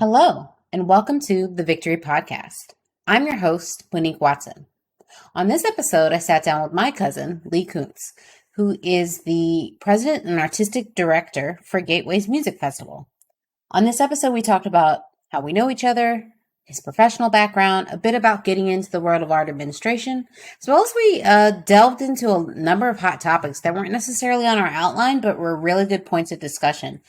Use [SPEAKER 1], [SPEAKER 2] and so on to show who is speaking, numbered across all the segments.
[SPEAKER 1] Hello, and welcome to the Victory Podcast. I'm your host, Monique Watson. On this episode, I sat down with my cousin, Lee Koonce, who is the president and artistic director for Gateway's Music Festival. On this episode, we talked about how we know each other, his professional background, a bit about getting into the world of art administration, as well as we delved into a number of hot topics that weren't necessarily on our outline, but were really good points of discussion.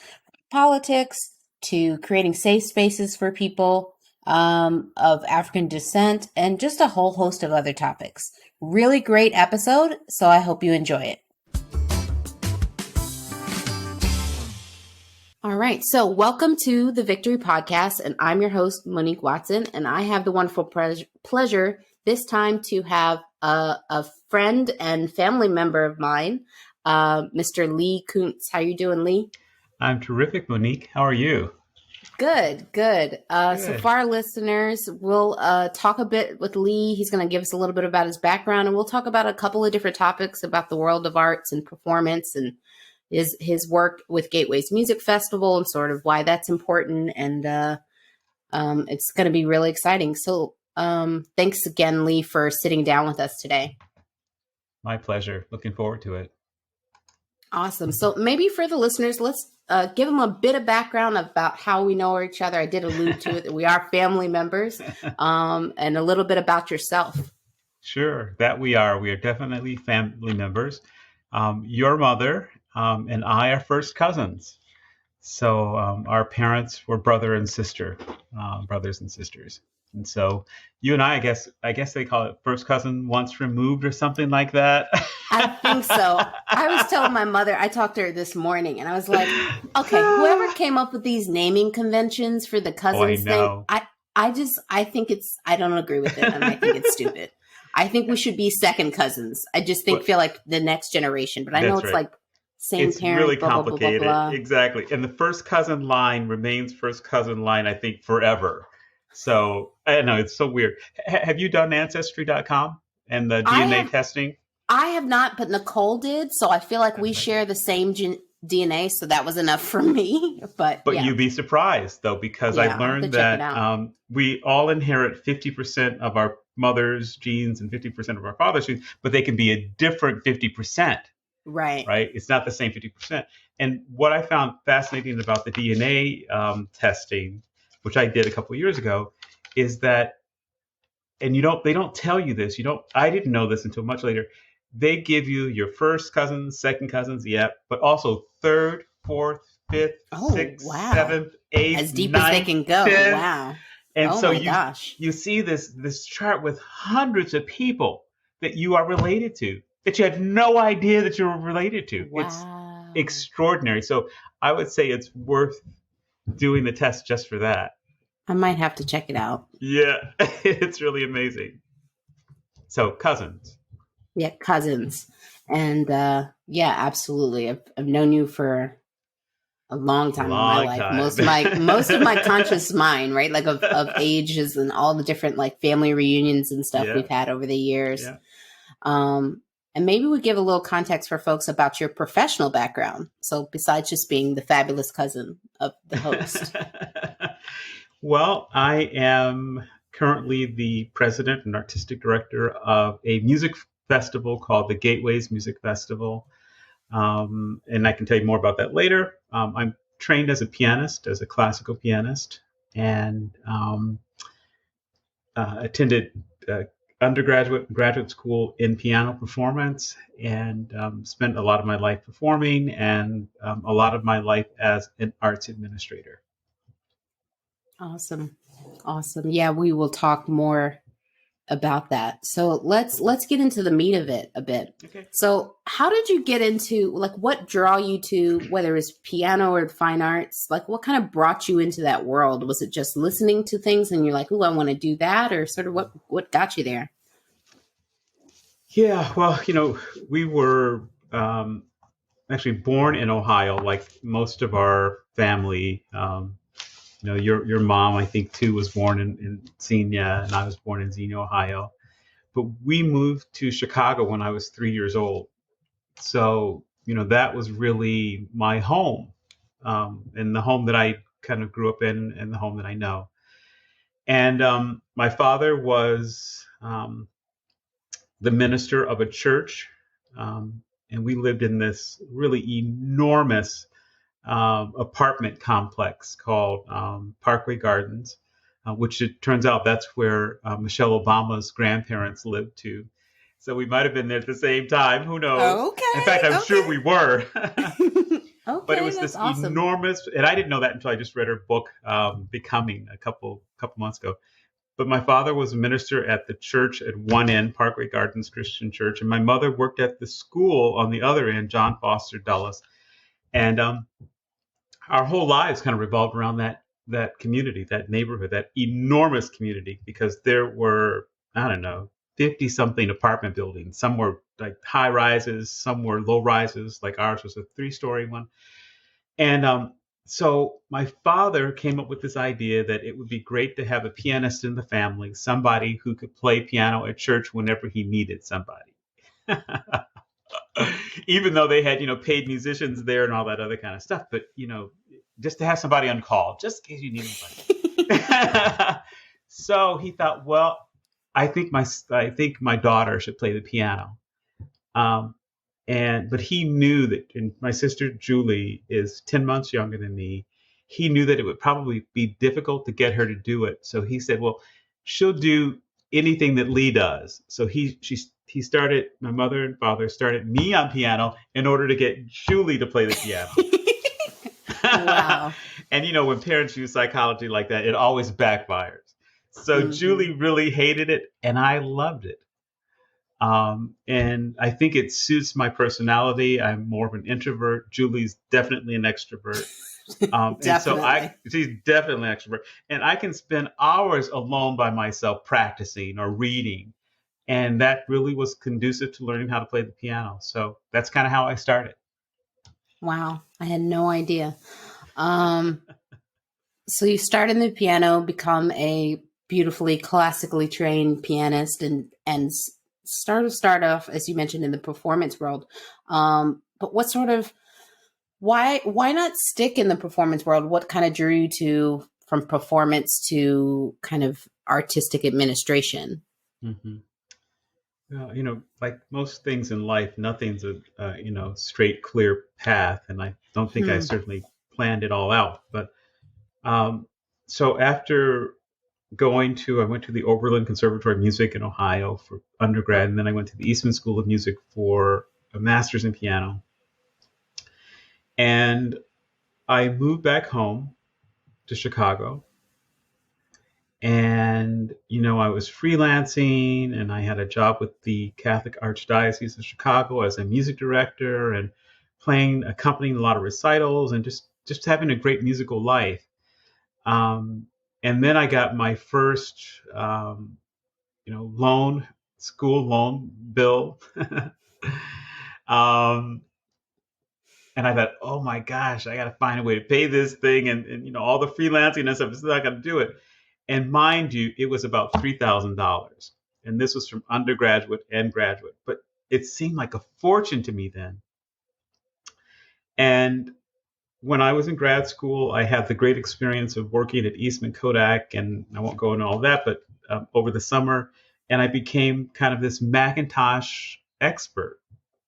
[SPEAKER 1] Politics, to creating safe spaces for people of African descent, and just a whole host of other topics. Really great episode, so I hope you enjoy it. All right, so welcome to the Victory Podcast, and I'm your host, Monique Watson, and I have the wonderful pleasure this time to have a friend and family member of mine, Mr. Lee Koonce. How you doing, Lee?
[SPEAKER 2] I'm terrific, Monique. How are you?
[SPEAKER 1] Good. So for our listeners, we'll talk a bit with Lee. He's going to give us a little bit about his background, and we'll talk about a couple of different topics about the world of arts and performance and his work with Gateway's Music Festival and sort of why that's important. And it's going to be really exciting. So thanks again, Lee, for sitting down with us today.
[SPEAKER 2] My pleasure. Looking forward to it.
[SPEAKER 1] Awesome. So maybe for the listeners, let's give them a bit of background about how we know each other. I did allude to it, that we are family members, and a little bit about yourself.
[SPEAKER 2] Sure, that we are. We are definitely family members. Your mother and I are first cousins. So our parents were brothers and sisters. And so you and I guess they call it first cousin once removed or something like that.
[SPEAKER 1] I think so. I was telling my mother, I talked to her this morning, and I was like, okay, whoever came up with these naming conventions for the cousins thing, I don't agree with it, and I think it's stupid. I think we should be second cousins. I just feel like the next generation, but I know it's right. Like same
[SPEAKER 2] it's
[SPEAKER 1] parent,
[SPEAKER 2] really
[SPEAKER 1] blah,
[SPEAKER 2] complicated.
[SPEAKER 1] Blah, blah, blah, blah.
[SPEAKER 2] Exactly. And the first cousin line remains first cousin line, I think, forever. So I know it's so weird. Have you done Ancestry.com and the DNA testing?
[SPEAKER 1] I have not, but Nicole did. So I feel like we share the same DNA. So that was enough for me. But yeah.
[SPEAKER 2] You'd be surprised, though, because I learned that we all inherit 50% of our mother's genes and 50% of our father's genes, but they can be a different 50%.
[SPEAKER 1] Right.
[SPEAKER 2] It's not the same 50%. And what I found fascinating about the DNA testing, which I did a couple of years ago, is that, and they don't tell you this. I didn't know this until much later. They give you your first cousins, second cousins, but also third, fourth, fifth, sixth, seventh, eighth,
[SPEAKER 1] as deep
[SPEAKER 2] ninth,
[SPEAKER 1] as they can go.
[SPEAKER 2] 10th.
[SPEAKER 1] Wow.
[SPEAKER 2] And so you see this chart with hundreds of people that you are related to, that you had no idea that you were related to.
[SPEAKER 1] Wow.
[SPEAKER 2] It's extraordinary. So I would say it's worth doing the test just for that.
[SPEAKER 1] I might have to check it out.
[SPEAKER 2] Yeah, it's really amazing. So cousins.
[SPEAKER 1] Yeah, cousins. And yeah, absolutely. I've known you for a long time in my life. Most of my conscious mind, right? Like of ages and all the different like family reunions and stuff we've had over the years. Yeah. And maybe we give a little context for folks about your professional background. So besides just being the fabulous cousin of the host.
[SPEAKER 2] Well, I am currently the president and artistic director of a music festival called the Gateway's Music Festival. And I can tell you more about that later. I'm trained as a pianist, as a classical pianist, and attended undergraduate and graduate school in piano performance, and spent a lot of my life performing and a lot of my life as an arts administrator.
[SPEAKER 1] Awesome. Yeah, we will talk more about that. So let's get into the meat of it a bit. Okay. So how did you get into, like, what draw you to, whether it's piano or fine arts, like what kind of brought you into that world? Was it just listening to things and you're like, oh, I want to do that? Or sort of what got you there?
[SPEAKER 2] Yeah, well, we were actually born in Ohio, like most of our family. Your mom, I think, too, was born in Xenia, and I was born in Xenia, Ohio. But we moved to Chicago when I was 3 years old. So, that was really my home, and the home that I kind of grew up in the home that I know. And my father was the minister of a church, and we lived in this really enormous apartment complex called Parkway Gardens, which it turns out that's where Michelle Obama's grandparents lived too. So we might have been there at the same time. Who knows? In fact, I'm sure we were. But it
[SPEAKER 1] Okay,
[SPEAKER 2] was
[SPEAKER 1] that's
[SPEAKER 2] this
[SPEAKER 1] awesome.
[SPEAKER 2] enormous, and I didn't know that until I just read her book, Becoming, a couple months ago. But my father was a minister at the church at one end, Parkway Gardens Christian Church, and my mother worked at the school on the other end, John Foster Dulles. And our whole lives kind of revolved around that community, that neighborhood, that enormous community, because there were, I don't know, 50 something apartment buildings. Some were like high rises, some were low rises, like ours was a 3-story one. And so my father came up with this idea that it would be great to have a pianist in the family, somebody who could play piano at church whenever he needed somebody. Even though they had, paid musicians there and all that other kind of stuff, but just to have somebody on call, just in case you need anybody. So he thought, well, I think my daughter should play the piano. Um, but he knew that, and my sister Julie is 10 months younger than me. He knew that it would probably be difficult to get her to do it. So he said, well, she'll do anything that Lee does. So he started, my mother and father started me on piano in order to get Julie to play the piano.
[SPEAKER 1] Wow.
[SPEAKER 2] And when parents use psychology like that, it always backfires. So Julie really hated it, and I loved it. And I think it suits my personality. I'm more of an introvert. Julie's definitely an extrovert. And so she's definitely an extrovert. And I can spend hours alone by myself practicing or reading. And that really was conducive to learning how to play the piano. So that's kind of how I started.
[SPEAKER 1] Wow. I had no idea. So you start in the piano, become a beautifully classically trained pianist, and start off, as you mentioned, in the performance world. But what sort of why not stick in the performance world? What kind of drew you to from performance to kind of artistic administration?
[SPEAKER 2] Mm-hmm. Like most things in life, nothing's a straight, clear path, and I don't think I certainly planned it all out. But so after I went to the Oberlin Conservatory of Music in Ohio for undergrad, and then I went to the Eastman School of Music for a master's in piano. And I moved back home to Chicago. And, I was freelancing, and I had a job with the Catholic Archdiocese of Chicago as a music director and accompanying a lot of recitals and just having a great musical life. And then I got my first, school loan bill. And I thought, oh my gosh, I got to find a way to pay this thing, and all the freelancing and stuff is not going to do it. And mind you, it was about $3,000, and this was from undergraduate and graduate, but it seemed like a fortune to me then. And when I was in grad school, I had the great experience of working at Eastman Kodak, and I won't go into all that, but over the summer, and I became kind of this Macintosh expert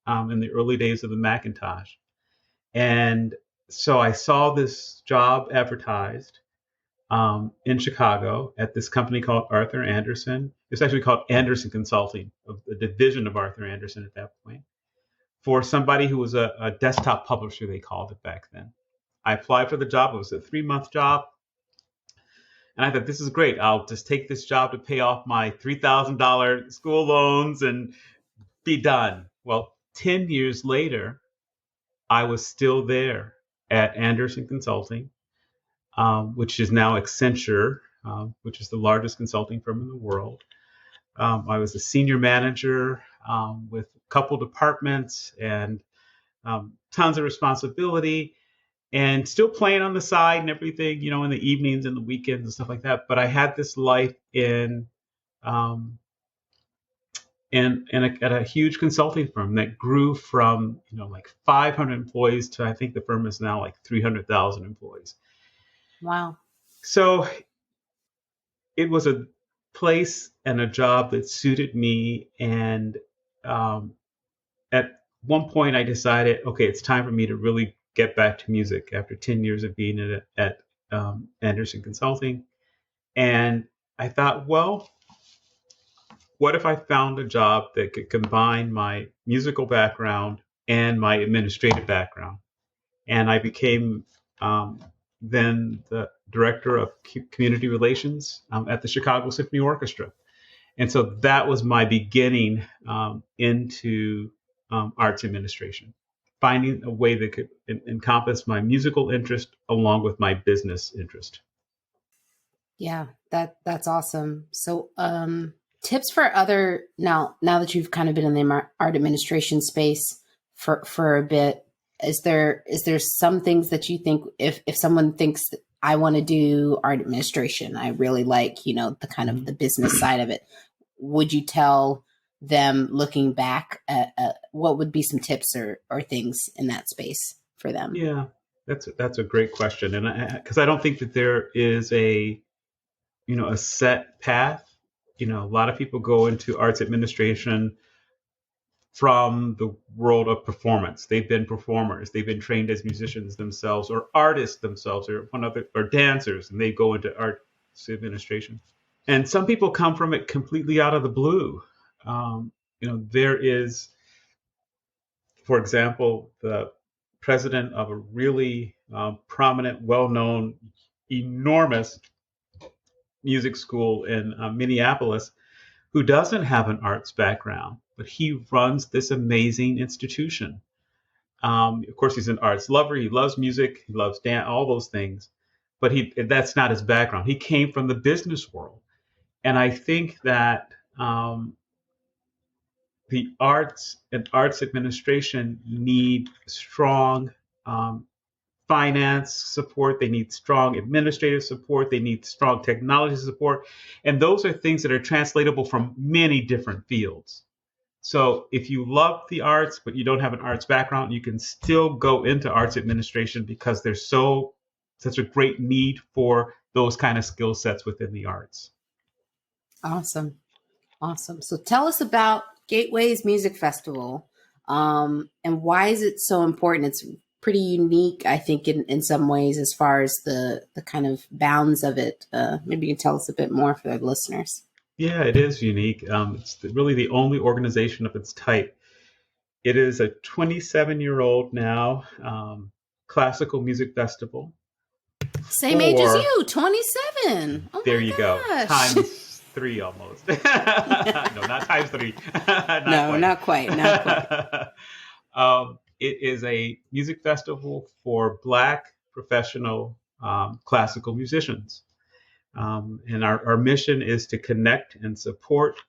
[SPEAKER 2] in the early days of the Macintosh. And so I saw this job advertised in Chicago at this company called Arthur Andersen. It's actually called Andersen Consulting, of the division of Arthur Andersen at that point, for somebody who was a desktop publisher, they called it back then. I applied for the job. It was a 3-month job. And I thought, this is great. I'll just take this job to pay off my $3,000 school loans and be done. Well, 10 years later, I was still there at Andersen Consulting, which is now Accenture, which is the largest consulting firm in the world. I was a senior manager with a couple departments and tons of responsibility, and still playing on the side and everything, in the evenings and the weekends and stuff like that. But I had this life at a huge consulting firm that grew from like 500 employees to, I think the firm is now like 300,000 employees.
[SPEAKER 1] Wow.
[SPEAKER 2] So it was a place and a job that suited me. And um, at one point, I decided, okay, it's time for me to really get back to music after 10 years of being at Anderson Consulting. And I thought, well, what if I found a job that could combine my musical background and my administrative background? And I became then the director of community relations at the Chicago Symphony Orchestra. And so that was my beginning into arts administration, finding a way that could encompass my musical interest along with my business interest.
[SPEAKER 1] Yeah, that's awesome. So, tips for other now that you've kind of been in the art administration space for a bit, is there some things that you think if someone thinks that I want to do art administration, I really like, the kind of the business side of it, would you tell them looking back what would be some tips or things in that space for them?
[SPEAKER 2] Yeah, that's a great question, and because I don't think that there is a set path. A lot of people go into arts administration from the world of performance. They've been performers. They've been trained as musicians themselves, or artists themselves, or dancers, and they go into arts administration. And some people come from it completely out of the blue. There is, for example, the president of a really prominent, well-known, enormous music school in Minneapolis who doesn't have an arts background, but he runs this amazing institution. Of course, he's an arts lover. He loves music. He loves dance, all those things. But that's not his background. He came from the business world. And I think that the arts and arts administration need strong finance support. They need strong administrative support. They need strong technology support. And those are things that are translatable from many different fields. So if you love the arts, but you don't have an arts background, you can still go into arts administration because there's such a great need for those kind of skill sets within the arts.
[SPEAKER 1] Awesome. Awesome. So tell us about Gateways Music Festival, and why is it so important? It's pretty unique, I think, in some ways, as far as the kind of bounds of it. Maybe you can tell us a bit more for the listeners.
[SPEAKER 2] Yeah, it is unique. It's really the only organization of its type. It is a 27-year-old now classical music festival.
[SPEAKER 1] Same age as you, 27. Oh
[SPEAKER 2] there
[SPEAKER 1] my
[SPEAKER 2] you
[SPEAKER 1] gosh.
[SPEAKER 2] go. Times 3 almost. No, not times 3.
[SPEAKER 1] Not quite.
[SPEAKER 2] It is a music festival for Black professional classical musicians. And our mission is to connect and support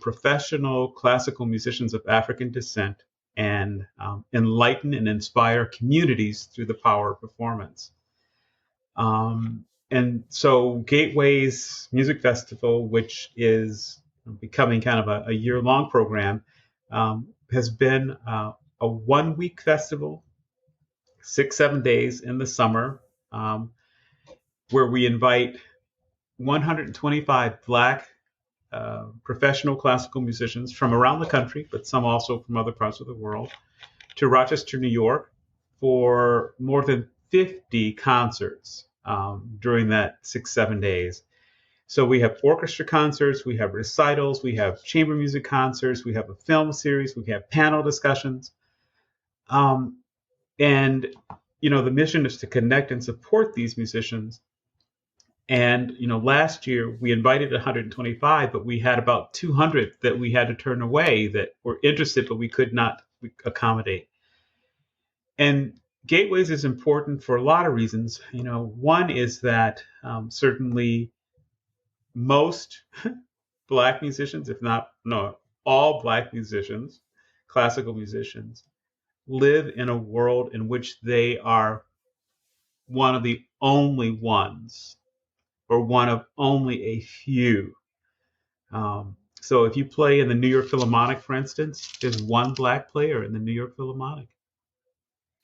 [SPEAKER 2] professional classical musicians of African descent and enlighten and inspire communities through the power of performance. And so Gateways Music Festival, which is becoming kind of a year-long program, has been a 1-week festival, 6-7 days in the summer, where we invite 125 Black professional classical musicians from around the country, but some also from other parts of the world, to Rochester, New York, for more than 50 concerts during that 6-7 days. So we have orchestra concerts, we have recitals, we have chamber music concerts, we have a film series, we have panel discussions. And, the mission is to connect and support these musicians. And, last year we invited 125, but we had about 200 that we had to turn away that were interested, but we could not accommodate. And Gateways is important for a lot of reasons. One is that certainly most Black musicians, if not, no, all Black musicians, classical musicians, live in a world in which they are one of the only ones, or one of only a few. So if you play in the New York Philharmonic, for instance, there's one Black player in the New York Philharmonic.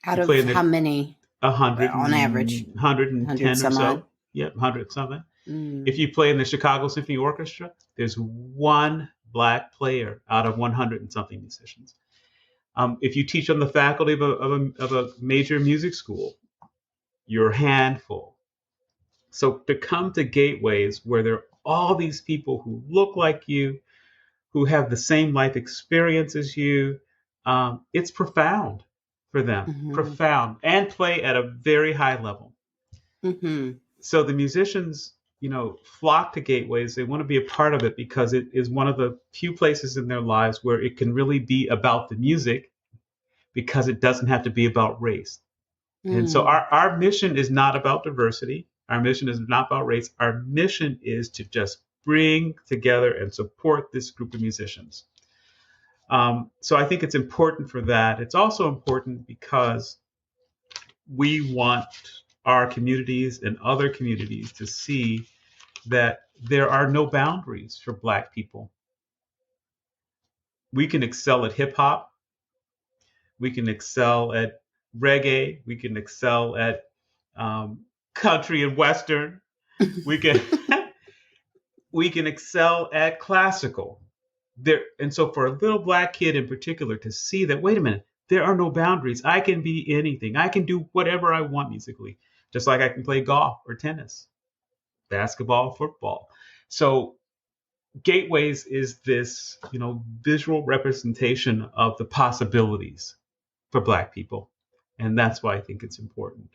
[SPEAKER 1] Out of how many?
[SPEAKER 2] a hundred
[SPEAKER 1] on average,
[SPEAKER 2] and 110 or
[SPEAKER 1] some odd.
[SPEAKER 2] so. Yep, 100 something. If
[SPEAKER 1] Mm.
[SPEAKER 2] you play in the Chicago Symphony Orchestra, there's one black player out of 100 and something musicians. If you teach on the faculty of a major music school, you're a handful. So to come to gateways where there are all these people who look like you, who have the same life experience as you, it's profound for them,
[SPEAKER 1] Mm-hmm.
[SPEAKER 2] profound, and play at a very high level.
[SPEAKER 1] Mm-hmm.
[SPEAKER 2] So the musicians, flock to gateways. They want to be a part of it because it is one of the few places in their lives where it can really be about the music because it doesn't have to be about race. And so
[SPEAKER 1] Mm.
[SPEAKER 2] our mission is not about diversity. Our mission is not about race. Our mission is to just bring together and support this group of musicians. So I think it's important for that. It's also important because we want our communities and other communities to see that there are no boundaries for Black people. We can excel at hip hop. We can excel at reggae. We can excel at country and western. We can we can excel at classical. And so for a little Black kid in particular to see that, wait a minute, there are no boundaries. I can be anything. I can do whatever I want musically, just like I can play golf or tennis, basketball, football. So Gateways is this, visual representation of the possibilities for Black people. And that's why I think it's important.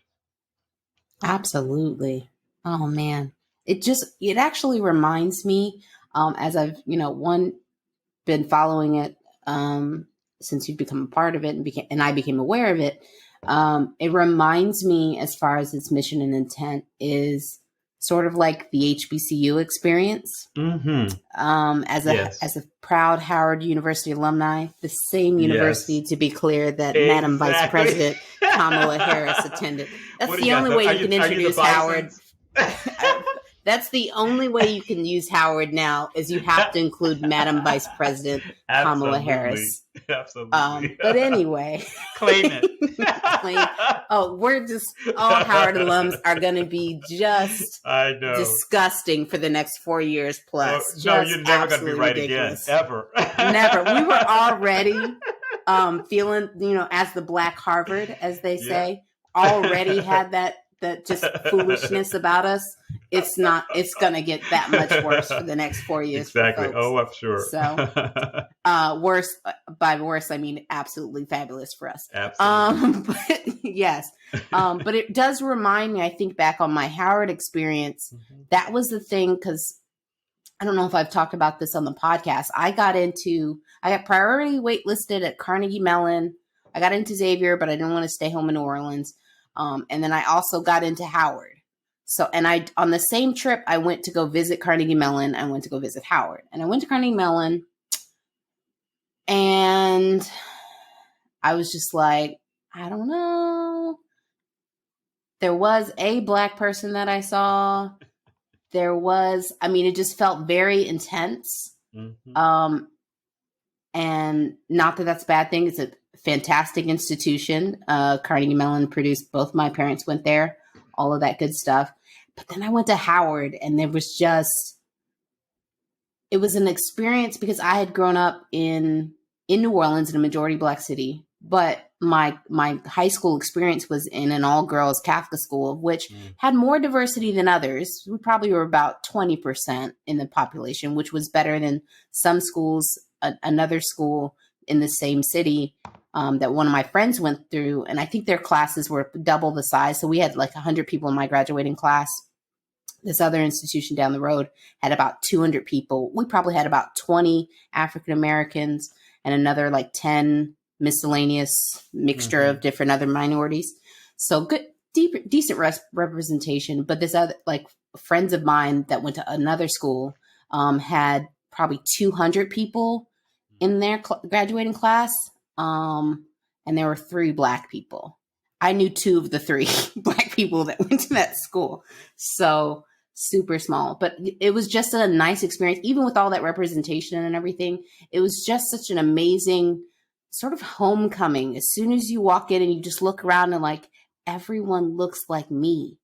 [SPEAKER 1] Absolutely. Oh man. It actually reminds me, as I've, been following it, since you've become a part of it and I became aware of it. It reminds me, as far as its mission and intent, is sort of like the HBCU experience.
[SPEAKER 2] Mm-hmm.
[SPEAKER 1] As a proud Howard University alumni, the same university,
[SPEAKER 2] Yes.
[SPEAKER 1] to be clear, that
[SPEAKER 2] Exactly.
[SPEAKER 1] Madam Vice President Kamala Harris attended. That's the only way you can introduce Howard. That's the only way you can use Howard now, is you have to include Madam Vice President Kamala Harris.
[SPEAKER 2] Absolutely.
[SPEAKER 1] But anyway.
[SPEAKER 2] Claim it.
[SPEAKER 1] We're just, all Howard alums are going to be just disgusting for the next 4 years plus.
[SPEAKER 2] No, you're never going to be right
[SPEAKER 1] ridiculous.
[SPEAKER 2] Again, ever.
[SPEAKER 1] Never. We were already feeling, as the Black Harvard, as they say, already had that just foolishness about us. It's going to get that much worse for the next 4 years.
[SPEAKER 2] Exactly. Oh, I'm sure.
[SPEAKER 1] So, worse, by worse, I mean absolutely fabulous for us.
[SPEAKER 2] Absolutely.
[SPEAKER 1] But yes. But it does remind me, I think back on my Howard experience, that was the thing, because I don't know if I've talked about this on the podcast. I got priority waitlisted at Carnegie Mellon. I got into Xavier, but I didn't want to stay home in New Orleans. And then I also got into Howard. So, and on the same trip, I went to go visit Carnegie Mellon. I went to go visit Howard, and I went to Carnegie Mellon, and I was just like, I don't know. There was a Black person that I saw. It just felt very intense. Mm-hmm. And not that that's a bad thing. It's a fantastic institution. Carnegie Mellon produced, both my parents went there, all of that good stuff. But then I went to Howard, and it was an experience, because I had grown up in New Orleans, in a majority Black city, but my high school experience was in an all-girls Catholic school, which had more diversity than others. We probably were about 20% in the population, which was better than some schools. Another school in the same city that one of my friends went through, and I think their classes were double the size. So we had like 100 people in my graduating class. This other institution down the road had about 200 people. We probably had about 20 African Americans and another like 10 miscellaneous mixture of different other minorities. So good, decent representation. But this other, like, friends of mine that went to another school had probably 200 people in their graduating class. And there were 3 Black people. I knew 2 of the 3 Black people that went to that school. So super small, but it was just a nice experience. Even with all that representation and everything, it was just such an amazing sort of homecoming. As soon as you walk in and you just look around, and like everyone looks like me.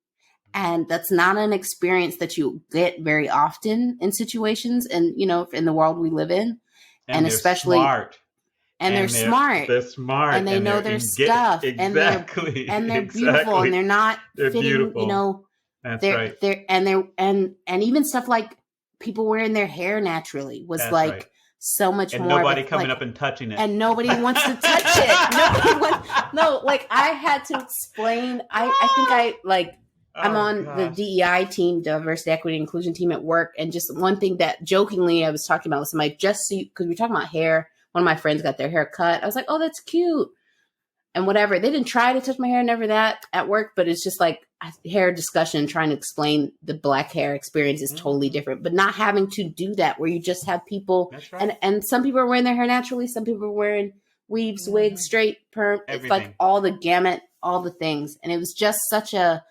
[SPEAKER 1] And that's not an experience that you get very often in situations and, in the world we live in.
[SPEAKER 2] And
[SPEAKER 1] And
[SPEAKER 2] they're
[SPEAKER 1] especially,
[SPEAKER 2] smart.
[SPEAKER 1] and they're
[SPEAKER 2] And
[SPEAKER 1] smart
[SPEAKER 2] they're smart
[SPEAKER 1] and they
[SPEAKER 2] and
[SPEAKER 1] know
[SPEAKER 2] they're
[SPEAKER 1] their
[SPEAKER 2] engaged.
[SPEAKER 1] stuff
[SPEAKER 2] Exactly.
[SPEAKER 1] and they're beautiful and
[SPEAKER 2] Exactly.
[SPEAKER 1] they're not
[SPEAKER 2] They're
[SPEAKER 1] fitting,
[SPEAKER 2] beautiful. That's right.
[SPEAKER 1] and even stuff like people wearing their hair naturally was
[SPEAKER 2] That's right.
[SPEAKER 1] like so much
[SPEAKER 2] And
[SPEAKER 1] more of
[SPEAKER 2] nobody
[SPEAKER 1] a,
[SPEAKER 2] coming
[SPEAKER 1] like,
[SPEAKER 2] up and touching it.
[SPEAKER 1] and nobody wants to touch it. Nobody wants, no, like I had to explain. I think I like, I'm on the DEI team, diversity, equity, inclusion team at work. And just one thing that jokingly I was talking about with somebody, just so because we were talking about hair. One of my friends got their hair cut. I was like, oh, that's cute. And whatever. They didn't try to touch my hair, never that at work, but it's just like hair discussion, trying to explain the black hair experience is totally different. But not having to do that where you just have people,
[SPEAKER 2] That's right.
[SPEAKER 1] and some people are wearing their hair naturally, some people are wearing weaves, wigs, straight, perm.
[SPEAKER 2] Everything.
[SPEAKER 1] It's like all the gamut, all the things. And it was just such a,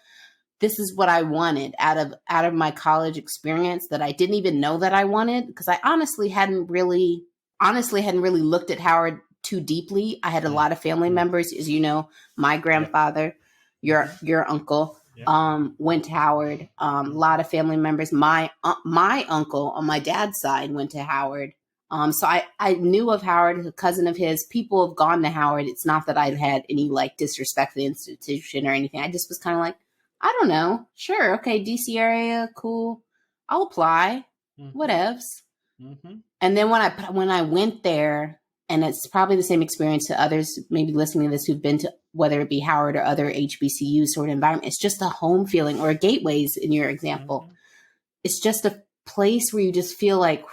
[SPEAKER 1] this is what I wanted out of my college experience that I didn't even know that I wanted, because I honestly hadn't really looked at Howard too deeply. I had a lot of family members, as you know, my grandfather, your uncle, went to Howard. A lot of family members. My uncle on my dad's side went to Howard. So I knew of Howard, a cousin of his. People have gone to Howard. It's not that I've had any like disrespect for the institution or anything. I just was kind of like, I don't know. Sure. Okay. DC area. Cool. I'll apply. Whatevs. And then when I went there, and it's probably the same experience to others maybe listening to this who've been to, whether it be Howard or other HBCU sort of environment, it's just a home feeling, or Gateways in your example. It's just a place where you just feel like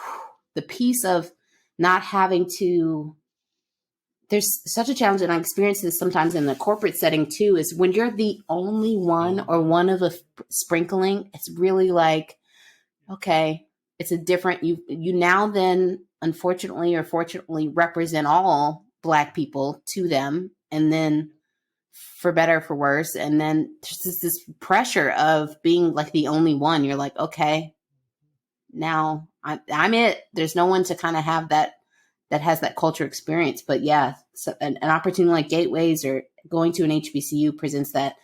[SPEAKER 1] the peace of not having to, there's such a challenge, and I experience this sometimes in the corporate setting too, is when you're the only one or one of a sprinkling, it's really like, okay, it's a different, you now then unfortunately or fortunately represent all Black people to them, and then for better or for worse, and then there's this pressure of being like the only one. You're like, okay, now I'm it. There's no one to kind of have that has that culture experience. But yeah, so an opportunity like Gateways or going to an HBCU presents that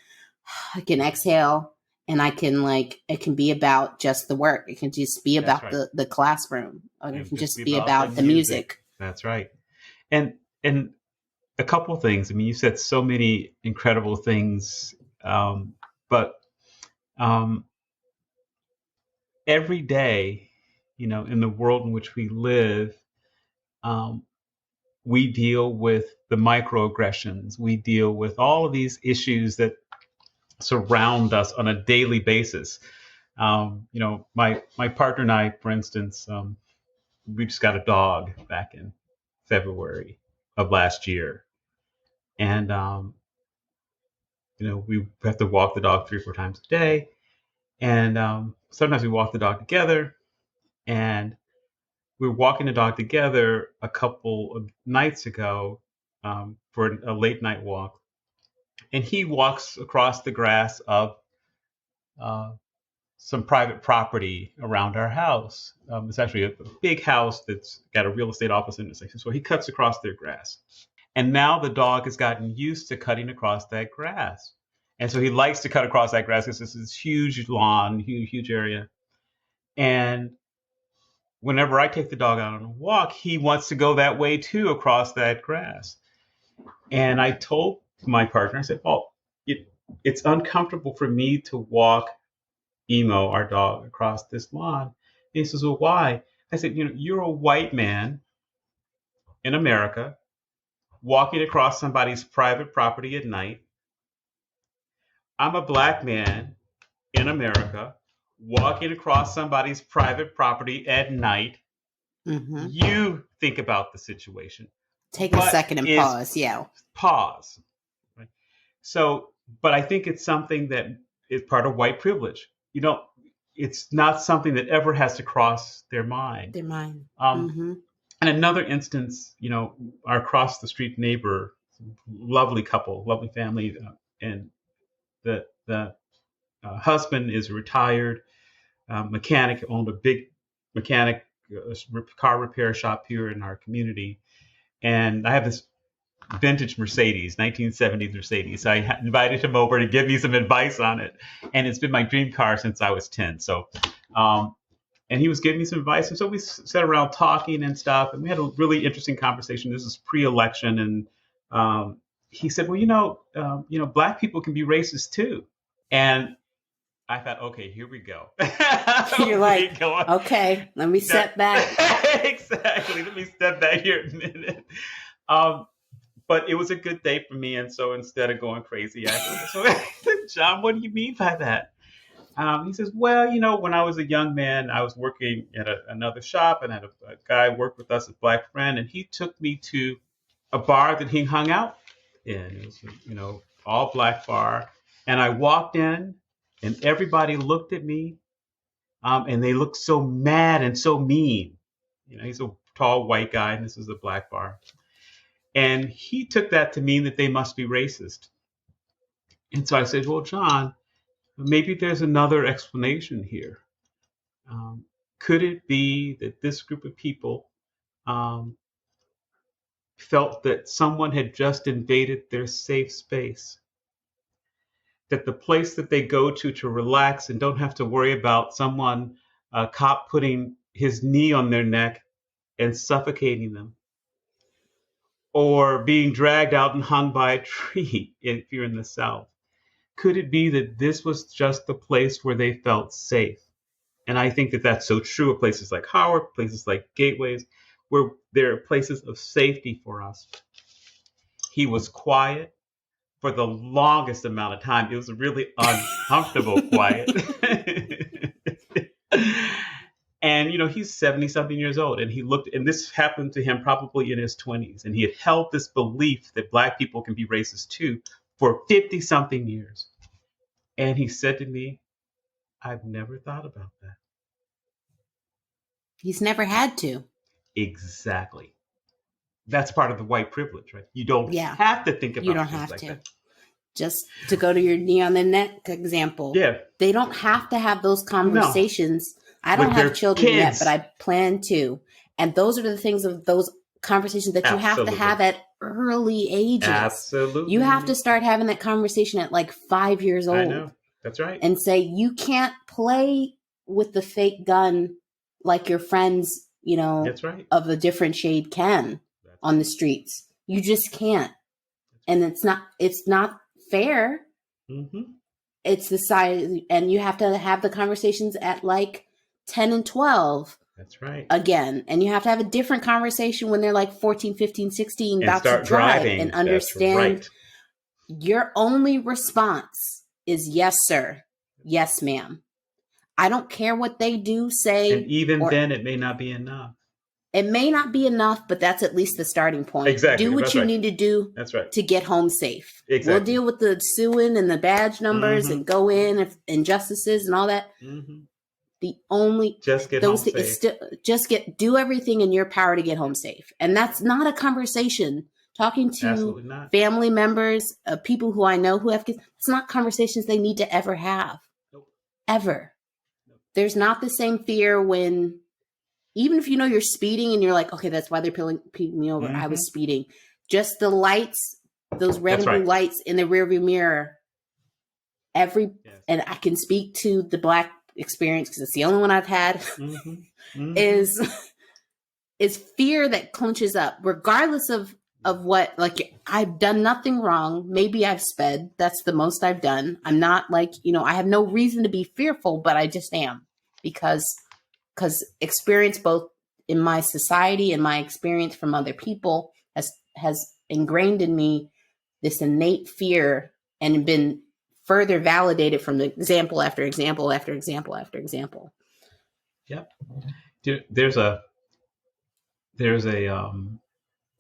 [SPEAKER 1] I can exhale. And I can it can be about just the work. It can just be about the classroom, or it can just be about the music.
[SPEAKER 2] That's right. And a couple of things. I mean, you said so many incredible things, but every day, in the world in which we live, we deal with the microaggressions. We deal with all of these issues that surround us on a daily basis. My partner and I, for instance, we just got a dog back in February of last year, and we have to walk the dog 3 or 4 times a day, and sometimes we walk the dog together, and we were walking the dog together a couple of nights ago for a late night walk, and he walks across the grass of some private property around our house. It's actually a big house that's got a real estate office in it. So he cuts across their grass. And now the dog has gotten used to cutting across that grass. And so he likes to cut across that grass because it's this huge lawn, huge area. And whenever I take the dog out on a walk, he wants to go that way too, across that grass. And I told my partner, I said, it's uncomfortable for me to walk Emo, our dog, across this lawn. And he says, well, why? I said, you're a white man in America walking across somebody's private property at night. I'm a Black man in America walking across somebody's private property at night. You think about the situation.
[SPEAKER 1] Take a second and pause. Yeah.
[SPEAKER 2] Pause. Right? So, but I think it's something that is part of white privilege. It's not something that ever has to cross their mind. And another instance, our across the street neighbor, lovely couple, lovely family, and the husband is a retired mechanic, owned a big car repair shop here in our community. And I have this vintage Mercedes, 1970s Mercedes. So I invited him over to give me some advice on it, and it's been my dream car since I was 10. So, and he was giving me some advice, and so we sat around talking and stuff, and we had a really interesting conversation. This is pre-election, and he said, "Well, black people can be racist too," and I thought, okay, here we go.
[SPEAKER 1] You're like, okay, let me step back.
[SPEAKER 2] Exactly. Let me step back here a minute. But it was a good day for me. And so instead of going crazy, I said, John, what do you mean by that? He says, well, when I was a young man, I was working at another shop, and I had a guy work with us, a black friend, and he took me to a bar that he hung out in. It was, all black bar. And I walked in, and everybody looked at me, and they looked so mad and so mean. He's a tall white guy, and this is a black bar. And he took that to mean that they must be racist. And so I said, well, John, maybe there's another explanation here. Could it be that this group of people felt that someone had just invaded their safe space? That the place that they go to relax and don't have to worry about someone, a cop putting his knee on their neck and suffocating them, or being dragged out and hung by a tree if you're in the South. Could it be that this was just the place where they felt safe? And I think that that's so true of places like Howard, places like Gateways, where there are places of safety for us. He was quiet for the longest amount of time. It was a really uncomfortable quiet. And, he's 70 something years old, and he looked, and this happened to him probably in his 20s. And he had held this belief that black people can be racist too for 50 something years. And he said to me, I've never thought about that.
[SPEAKER 1] He's never had to.
[SPEAKER 2] Exactly. That's part of the white privilege, right? You don't have to think about it.
[SPEAKER 1] You don't have to. That. Just to go to your knee on the neck example.
[SPEAKER 2] Yeah.
[SPEAKER 1] They don't have to have those conversations. No. I don't have children yet, but I plan to. And those are the things of those conversations that you have to have at early ages.
[SPEAKER 2] Absolutely.
[SPEAKER 1] You have to start having that conversation at like 5 years old.
[SPEAKER 2] I know. That's right.
[SPEAKER 1] And say, you can't play with the fake gun like your friends,
[SPEAKER 2] That's right.
[SPEAKER 1] of a different shade can on the streets. You just can't. And it's not fair.
[SPEAKER 2] Mm-hmm.
[SPEAKER 1] It's the side, and you have to have the conversations at like 10 and 12.
[SPEAKER 2] That's right.
[SPEAKER 1] Again. And you have to have a different conversation when they're like 14, 15, 16,
[SPEAKER 2] and
[SPEAKER 1] about
[SPEAKER 2] start
[SPEAKER 1] to drive
[SPEAKER 2] driving.
[SPEAKER 1] And understand
[SPEAKER 2] right.
[SPEAKER 1] Your only response is yes, sir. Yes, ma'am. I don't care what they do, say.
[SPEAKER 2] And even then, it may not be enough.
[SPEAKER 1] It may not be enough, but that's at least the starting point.
[SPEAKER 2] Exactly.
[SPEAKER 1] Do what you need to do to get home safe.
[SPEAKER 2] Exactly.
[SPEAKER 1] We'll deal with the suing and the badge numbers and go in if injustices and all that.
[SPEAKER 2] Mm-hmm.
[SPEAKER 1] The only
[SPEAKER 2] just get home safe.
[SPEAKER 1] Do everything in your power to get home safe. And that's not a conversation. Talking to family members, people who I know who have kids, it's not conversations they need to ever have.
[SPEAKER 2] Nope.
[SPEAKER 1] Ever.
[SPEAKER 2] Nope.
[SPEAKER 1] There's not the same fear when, even if you're speeding and you're like, okay, that's why they're pulling me over. Mm-hmm. I was speeding. Just the lights, those red and blue lights in the rearview mirror. And I can speak to the Black experience because it's the only one I've had. Mm-hmm. Mm-hmm. is fear that clenches up, regardless of what, like, I've done nothing wrong. Maybe I've sped. That's the most I've done. I'm not like, I have no reason to be fearful, but I just am because experience both in my society and my experience from other people has ingrained in me this innate fear and been further validated from the example after example after example after example.
[SPEAKER 2] Yep. There's a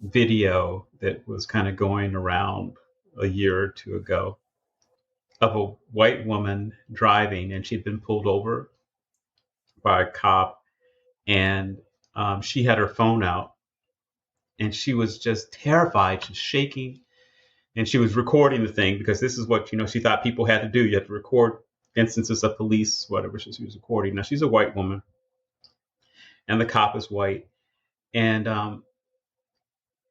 [SPEAKER 2] video that was kind of going around a year or two ago of a white woman driving, and she'd been pulled over by a cop, and she had her phone out, and she was just terrified, just shaking, and she was recording the thing because this is what she thought people had to do. You have to record instances of police, whatever. So she was recording. Now she's a white woman, and the cop is white, and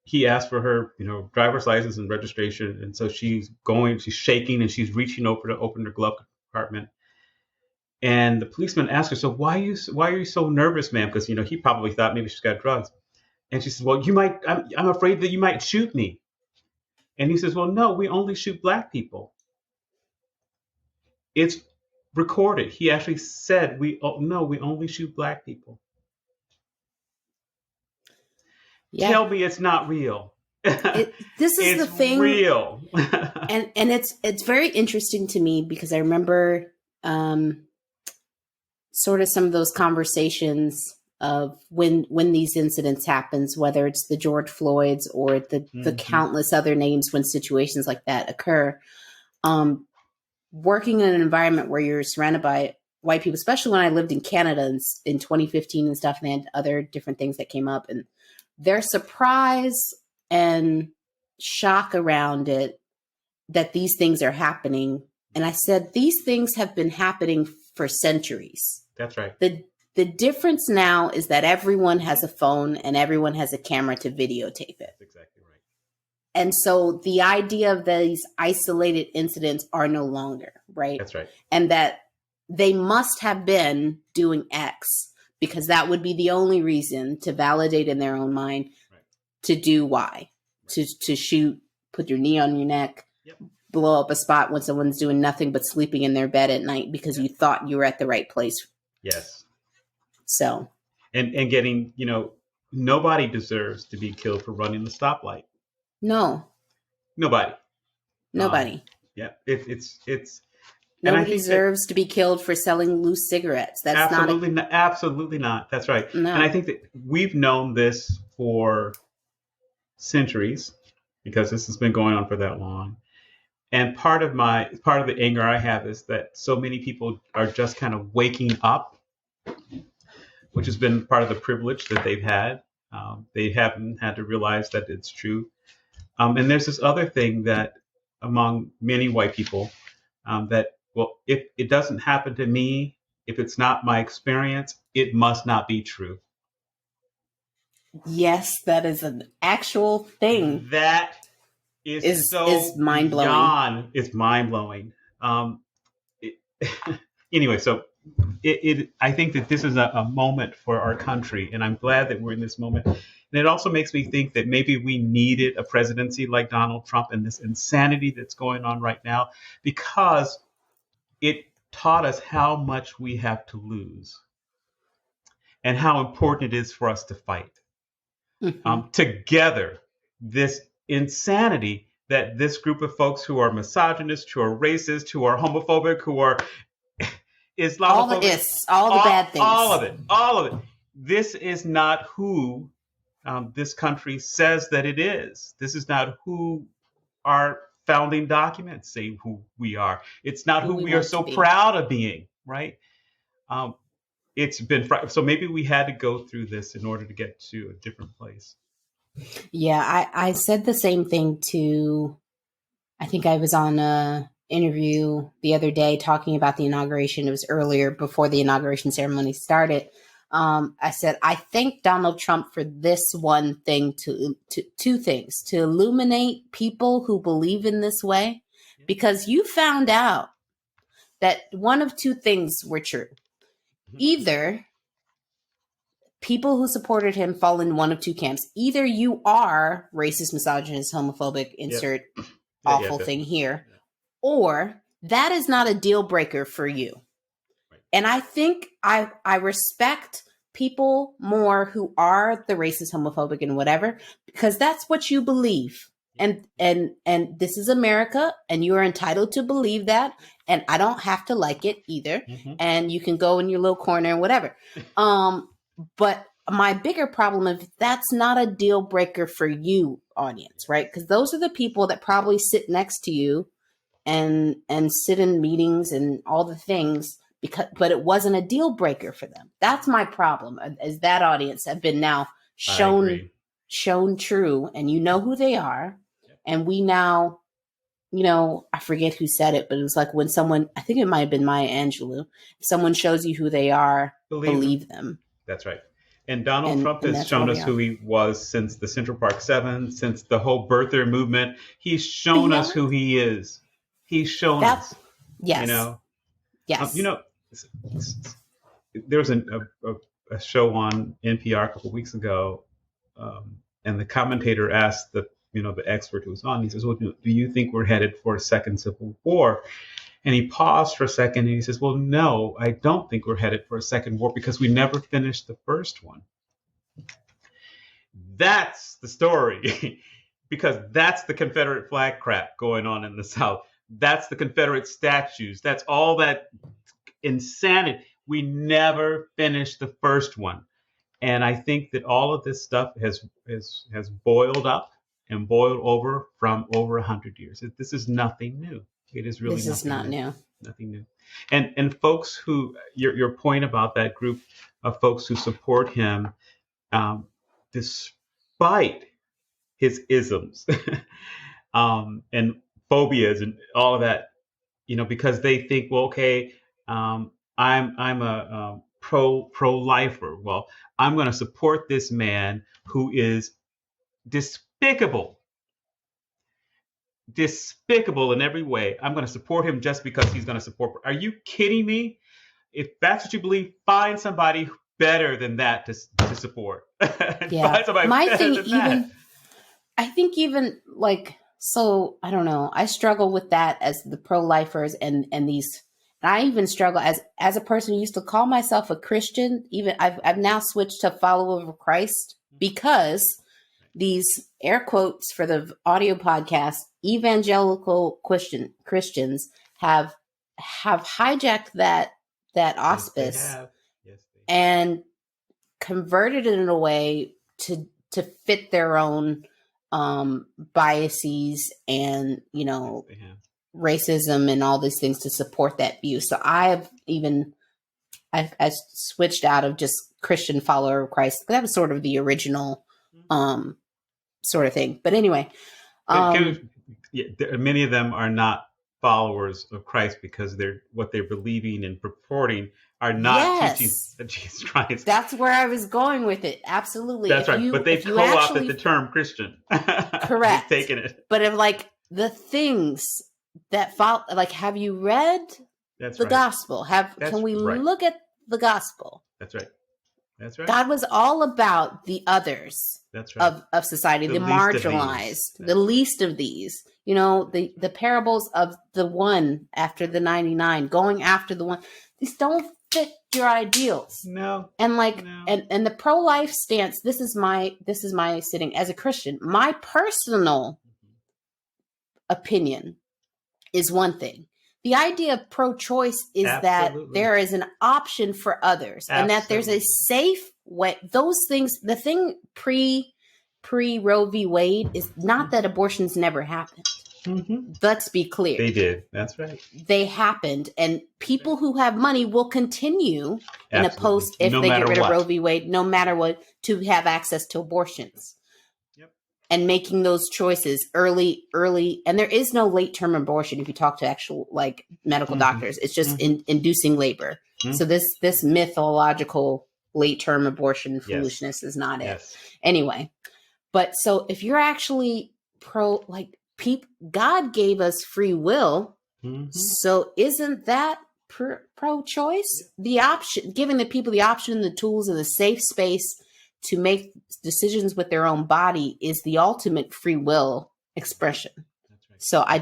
[SPEAKER 2] he asked for her, driver's license and registration, and so she's shaking, and she's reaching over to open her glove compartment. And the policeman asked her, "So why are you so nervous, ma'am?" Because he probably thought maybe she's got drugs. And she says, "Well, I'm afraid that you might shoot me." And he says, "Well, no, we only shoot black people." It's recorded. He actually said, no, we only shoot black people."
[SPEAKER 1] Yeah.
[SPEAKER 2] Tell me it's not real.
[SPEAKER 1] This is the thing.
[SPEAKER 2] Real.
[SPEAKER 1] and it's very interesting to me because I remember sort of some of those conversations of when these incidents happens, whether it's the George Floyds or the countless other names when situations like that occur. Working in an environment where you're surrounded by white people, especially when I lived in Canada in 2015 and stuff, and they had other different things that came up, and their surprise and shock around it that these things are happening. And I said, these things have been happening for centuries.
[SPEAKER 2] That's right.
[SPEAKER 1] The difference now is that everyone has a phone and everyone has a camera to videotape it.
[SPEAKER 2] That's exactly right.
[SPEAKER 1] And so the idea of these isolated incidents are no longer, right?
[SPEAKER 2] That's right.
[SPEAKER 1] And that they must have been doing X because that would be the only reason to validate in their own mind to do Y, to shoot, put your knee on your neck, blow up a spot when someone's doing nothing but sleeping in their bed at night because you thought you were at the right place.
[SPEAKER 2] Yes.
[SPEAKER 1] So.
[SPEAKER 2] And getting, nobody deserves to be killed for running the stoplight.
[SPEAKER 1] No.
[SPEAKER 2] Nobody.
[SPEAKER 1] Yeah.
[SPEAKER 2] It's
[SPEAKER 1] nobody deserves to be killed for selling loose cigarettes. That's
[SPEAKER 2] absolutely not. That's right.
[SPEAKER 1] No.
[SPEAKER 2] And I think that we've known this for centuries because this has been going on for that long. And part of the anger I have is that so many people are just kind of waking up, which has been part of the privilege that they've had. They haven't had to realize that it's true. And there's this other thing that among many white people that, well, if it doesn't happen to me, if it's not my experience, it must not be true.
[SPEAKER 1] Yes, that is an actual thing.
[SPEAKER 2] That is
[SPEAKER 1] mind blowing.
[SPEAKER 2] It's mind blowing. Anyway, so I think that this is a moment for our country, and I'm glad that we're in this moment. And it also makes me think that maybe we needed a presidency like Donald Trump and this insanity that's going on right now, because it taught us how much we have to lose and how important it is for us to fight together. This insanity that this group of folks who are misogynist, who are racist, who are homophobic, who are Islamophobic,
[SPEAKER 1] all the bad things,
[SPEAKER 2] all of it. This is not who this country says that it is. This is not who our founding documents say who we are. It's not who we are so proud of being, right? It's been so maybe we had to go through this in order to get to a different place.
[SPEAKER 1] Yeah, I said the same thing to, I think I was on a interview the other day talking about the inauguration. It was earlier before the inauguration ceremony started. I said, I thank Donald Trump for this one thing, two things, to illuminate people who believe in this way, because you found out that one of two things were true. Either people who supported him fall in one of two camps. Either you are racist, misogynist, homophobic, insert awful thing here, or that is not a deal breaker for you. Right. And I think I respect people more who are the racist, homophobic, and whatever, because that's what you believe. And this is America, and you are entitled to believe that. And I don't have to like it either. And you can go in your little corner and whatever. But my bigger problem is that's not a deal breaker for you, audience, right? Because those are the people that probably sit next to you and sit in meetings and all the things, but it wasn't a deal breaker for them. That's my problem, is that audience have been now shown true, and you know who they are. And we now, I forget who said it, but it was like when someone, I think it might have been Maya Angelou, if someone shows you who they are, believe them.
[SPEAKER 2] That's right. And Donald Trump has
[SPEAKER 1] that's where
[SPEAKER 2] shown
[SPEAKER 1] we
[SPEAKER 2] us who
[SPEAKER 1] are.
[SPEAKER 2] he was since the Central Park Seven, since the whole birther movement. He's shown us
[SPEAKER 1] Yeah.
[SPEAKER 2] who he is. He's shown
[SPEAKER 1] That,
[SPEAKER 2] us. You
[SPEAKER 1] yes.
[SPEAKER 2] know, you
[SPEAKER 1] Yes.
[SPEAKER 2] know, there was a show on NPR a couple of weeks ago, and the commentator asked the expert who was on. He says, "Well, do you think we're headed for a second civil war?" And he paused for a second, and he says, "Well, no, I don't think we're headed for a second war because we never finished the first one." That's the story. Because that's the Confederate flag crap going on in the South. That's the Confederate statues. That's all that insanity. We never finished the first one. And I think that all of this stuff has boiled up and boiled over from over 100 years. This is nothing new. It is really
[SPEAKER 1] This is
[SPEAKER 2] nothing
[SPEAKER 1] not
[SPEAKER 2] new.
[SPEAKER 1] new.
[SPEAKER 2] Nothing new. And folks who your point about that group of folks who support him, despite his isms and phobias and all of that, because they think, well, okay, I'm a pro-lifer. Well, I'm going to support this man who is despicable in every way. I'm going to support him just because he's going to support. Are you kidding me? If that's what you believe, find somebody better than that to support.
[SPEAKER 1] Yeah.
[SPEAKER 2] Find somebody
[SPEAKER 1] My
[SPEAKER 2] better
[SPEAKER 1] thing,
[SPEAKER 2] than that.
[SPEAKER 1] I think even like, so I don't know. I struggle with that as the pro-lifers and these. And I even struggle as a person who used to call myself a Christian. Even I've now switched to follower of Christ because these air quotes for the audio podcast evangelical Christians have hijacked that auspice
[SPEAKER 2] Yes, they have. Yes, they have.
[SPEAKER 1] and converted it in a way to fit their own biases and
[SPEAKER 2] Yes, they have.
[SPEAKER 1] racism and all these things to support that view. So I switched out of just Christian follower of Christ. That was sort of the original sort of thing. But anyway,
[SPEAKER 2] many of them are not followers of Christ because what they're believing and purporting are not teaching Jesus Christ.
[SPEAKER 1] That's where I was going with it. Absolutely.
[SPEAKER 2] That's right. But they've co-opted the term Christian.
[SPEAKER 1] Correct.
[SPEAKER 2] They've taken it.
[SPEAKER 1] But if like the things that follow, like, have you read the gospel? Can we look at the gospel?
[SPEAKER 2] That's right. That's right.
[SPEAKER 1] God was all about the others.
[SPEAKER 2] That's right.
[SPEAKER 1] Of society, the marginalized, the least of these. The parables of the one after the 99, going after the one. These don't fit your ideals.
[SPEAKER 2] No.
[SPEAKER 1] And and the pro-life stance, this is my sitting as a Christian. My personal opinion is one thing. The idea of pro-choice is that there is an option for others and that there's a safe way. Those things, the thing pre Roe v. Wade is not that abortions never happened. Mm-hmm. Let's be clear.
[SPEAKER 2] They did. That's right.
[SPEAKER 1] They happened. And people who have money will continue in a post if they get rid of Roe v. Wade, no matter what, to have access to abortions. And making those choices early, and there is no late term abortion if you talk to actual medical doctors. It's just inducing labor. Mm-hmm. So this mythological late term abortion foolishness is not it. Anyway, but so if you're actually God gave us free will. Mm-hmm. So isn't that pro-choice? The option, giving the people the option, the tools, and the safe space to make decisions with their own body is the ultimate free will expression. That's right. So I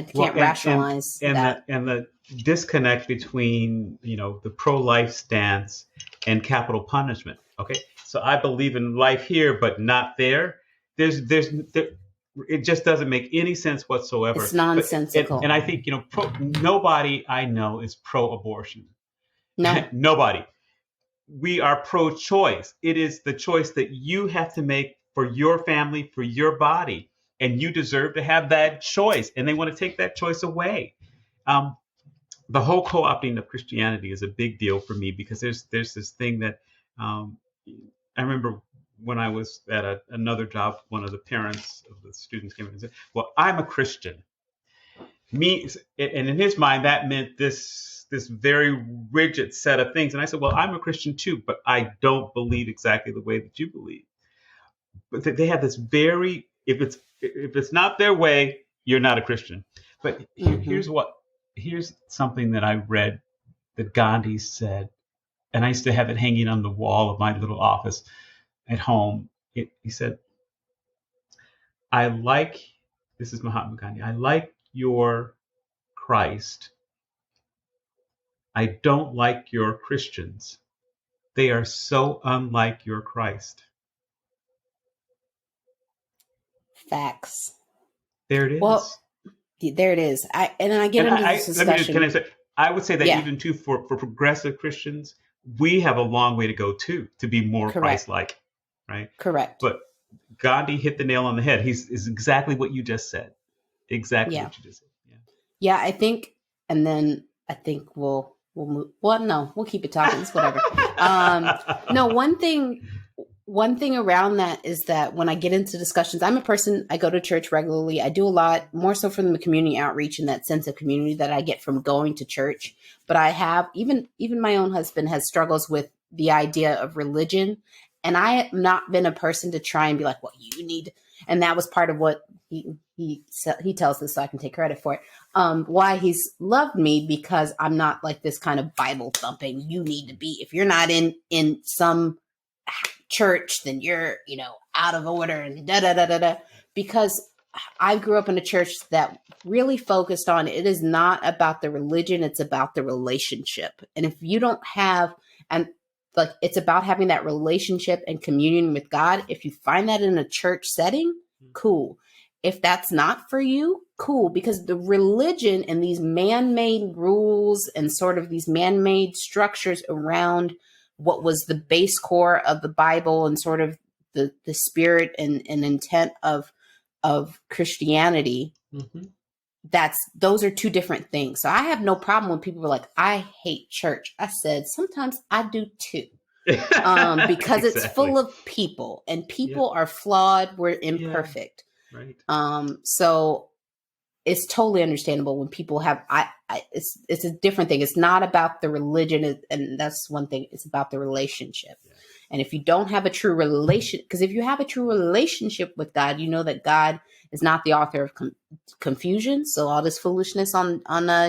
[SPEAKER 1] can't rationalize that.
[SPEAKER 2] And the disconnect between, the pro-life stance and capital punishment. Okay. So I believe in life here, but not there. It just doesn't make any sense whatsoever.
[SPEAKER 1] It's nonsensical.
[SPEAKER 2] And I think, nobody I know is pro-abortion.
[SPEAKER 1] No.
[SPEAKER 2] Nobody. We are pro-choice. It is the choice that you have to make for your family, for your body, and you deserve to have that choice. And they want to take that choice away. The whole co-opting of Christianity is a big deal for me because there's this thing that I remember when I was at another job. One of the parents of the students came in and said, "Well, I'm a Christian." And in his mind, that meant this this very rigid set of things. And I said, well, I'm a Christian too, but I don't believe exactly the way that you believe. But they have this very, if it's not their way, you're not a Christian. But here's something that I read that Gandhi said, and I used to have it hanging on the wall of my little office at home. He said, this is Mahatma Gandhi, I like your Christ. I don't like your Christians. They are so unlike your Christ.
[SPEAKER 1] Facts.
[SPEAKER 2] There it is.
[SPEAKER 1] Well, there it is. I get into this discussion.
[SPEAKER 2] I would say that even too for progressive Christians, we have a long way to go too to be more Christ-like, right?
[SPEAKER 1] Correct.
[SPEAKER 2] But Gandhi hit the nail on the head. Is exactly what you just said. Exactly what you just said.
[SPEAKER 1] Yeah, I think, and then I think we'll move. Well, no, we'll keep it talking. It's whatever. No, one thing around that is that when I get into discussions, I'm a person, I go to church regularly. I do a lot more so from the community outreach and that sense of community that I get from going to church. But I have, even my own husband has struggles with the idea of religion. And I have not been a person to try and be like, well, you need, and that was part of what he tells us, so I can take credit for it. Why he's loved me, because I'm not like this kind of Bible thumping. You need to be, if you're not in some church, then you're, out of order and da da da da da. Because I grew up in a church that really focused on, it is not about the religion, it's about the relationship. And if you don't have, and like, it's about having that relationship and communion with God. If you find that in a church setting, cool. If that's not for you, cool. Because the religion and these man-made rules and sort of these man-made structures around what was the base core of the Bible and sort of the spirit and intent of Christianity, those are two different things. So I have no problem when people are like, I hate church. I said, sometimes I do too. Because it's full of people, and people are flawed. We're imperfect.
[SPEAKER 2] Right.
[SPEAKER 1] So it's totally understandable when people have, it's a different thing. It's not about the religion. And that's one thing. It's about the relationship. Yeah. And if you don't have a true relation, because if you have a true relationship with God, you know that God is not the author of confusion. So all this foolishness on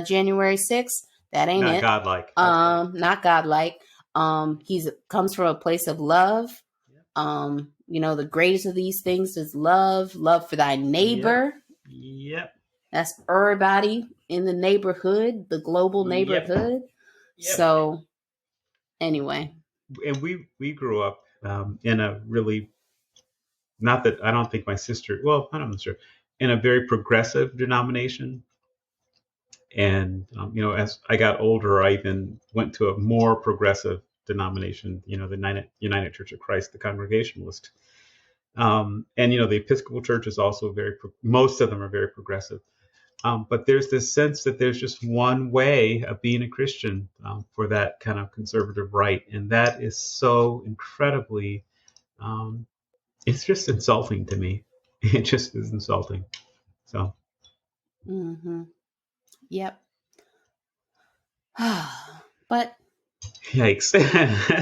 [SPEAKER 1] January 6th, that ain't
[SPEAKER 2] not
[SPEAKER 1] it.
[SPEAKER 2] Godlike.
[SPEAKER 1] Not godlike. He's comes from a place of love. Yep. The greatest of these things is love for thy neighbor.
[SPEAKER 2] Yep.
[SPEAKER 1] That's everybody in the neighborhood, the global neighborhood. Yep. So anyway.
[SPEAKER 2] And we grew up in a really, not that I don't think my sister, well, I'm not sure, in a very progressive denomination. And, as I got older, I even went to a more progressive denomination, the United Church of Christ, the Congregationalist. And, the Episcopal Church is also most of them are very progressive. But there's this sense that there's just one way of being a Christian for that kind of conservative right. And that is so incredibly, it's just insulting to me. It just is insulting. So.
[SPEAKER 1] Mm-hmm. Yep. But.
[SPEAKER 2] Yikes.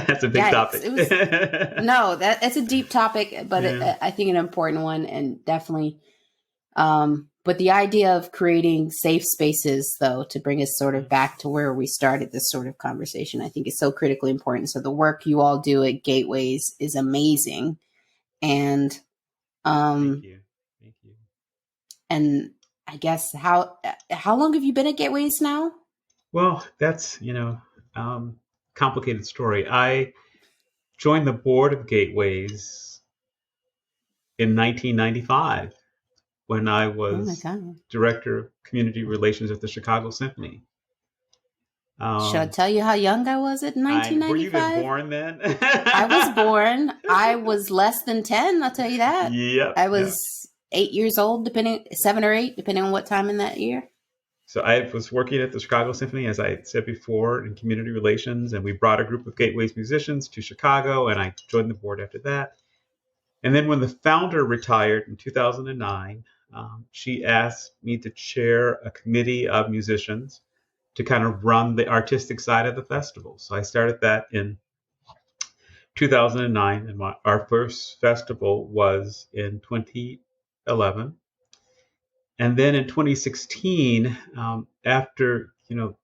[SPEAKER 2] That's a big topic.
[SPEAKER 1] That's a deep topic, but I think an important one, and definitely, but the idea of creating safe spaces, though, to bring us sort of back to where we started this sort of conversation, I think is so critically important. So the work you all do at Gateways is amazing. And,
[SPEAKER 2] Thank you.
[SPEAKER 1] And I guess how long have you been at Gateways now?
[SPEAKER 2] Well, that's, complicated story. I joined the board of Gateways in 1995 when I was director of community relations at the Chicago Symphony.
[SPEAKER 1] Should I tell you how young I was at 1995?
[SPEAKER 2] Were you even born then?
[SPEAKER 1] I was born. I was less than 10, I'll tell you that.
[SPEAKER 2] Yep.
[SPEAKER 1] I was 8 years old, 7 or 8, depending on what time in that year.
[SPEAKER 2] So I was working at the Chicago Symphony, as I said before, in community relations, and we brought a group of Gateways musicians to Chicago, and I joined the board after that. And then when the founder retired in 2009, she asked me to chair a committee of musicians to kind of run the artistic side of the festival. So I started that in 2009, and our first festival was in 2011. And then in 2016, after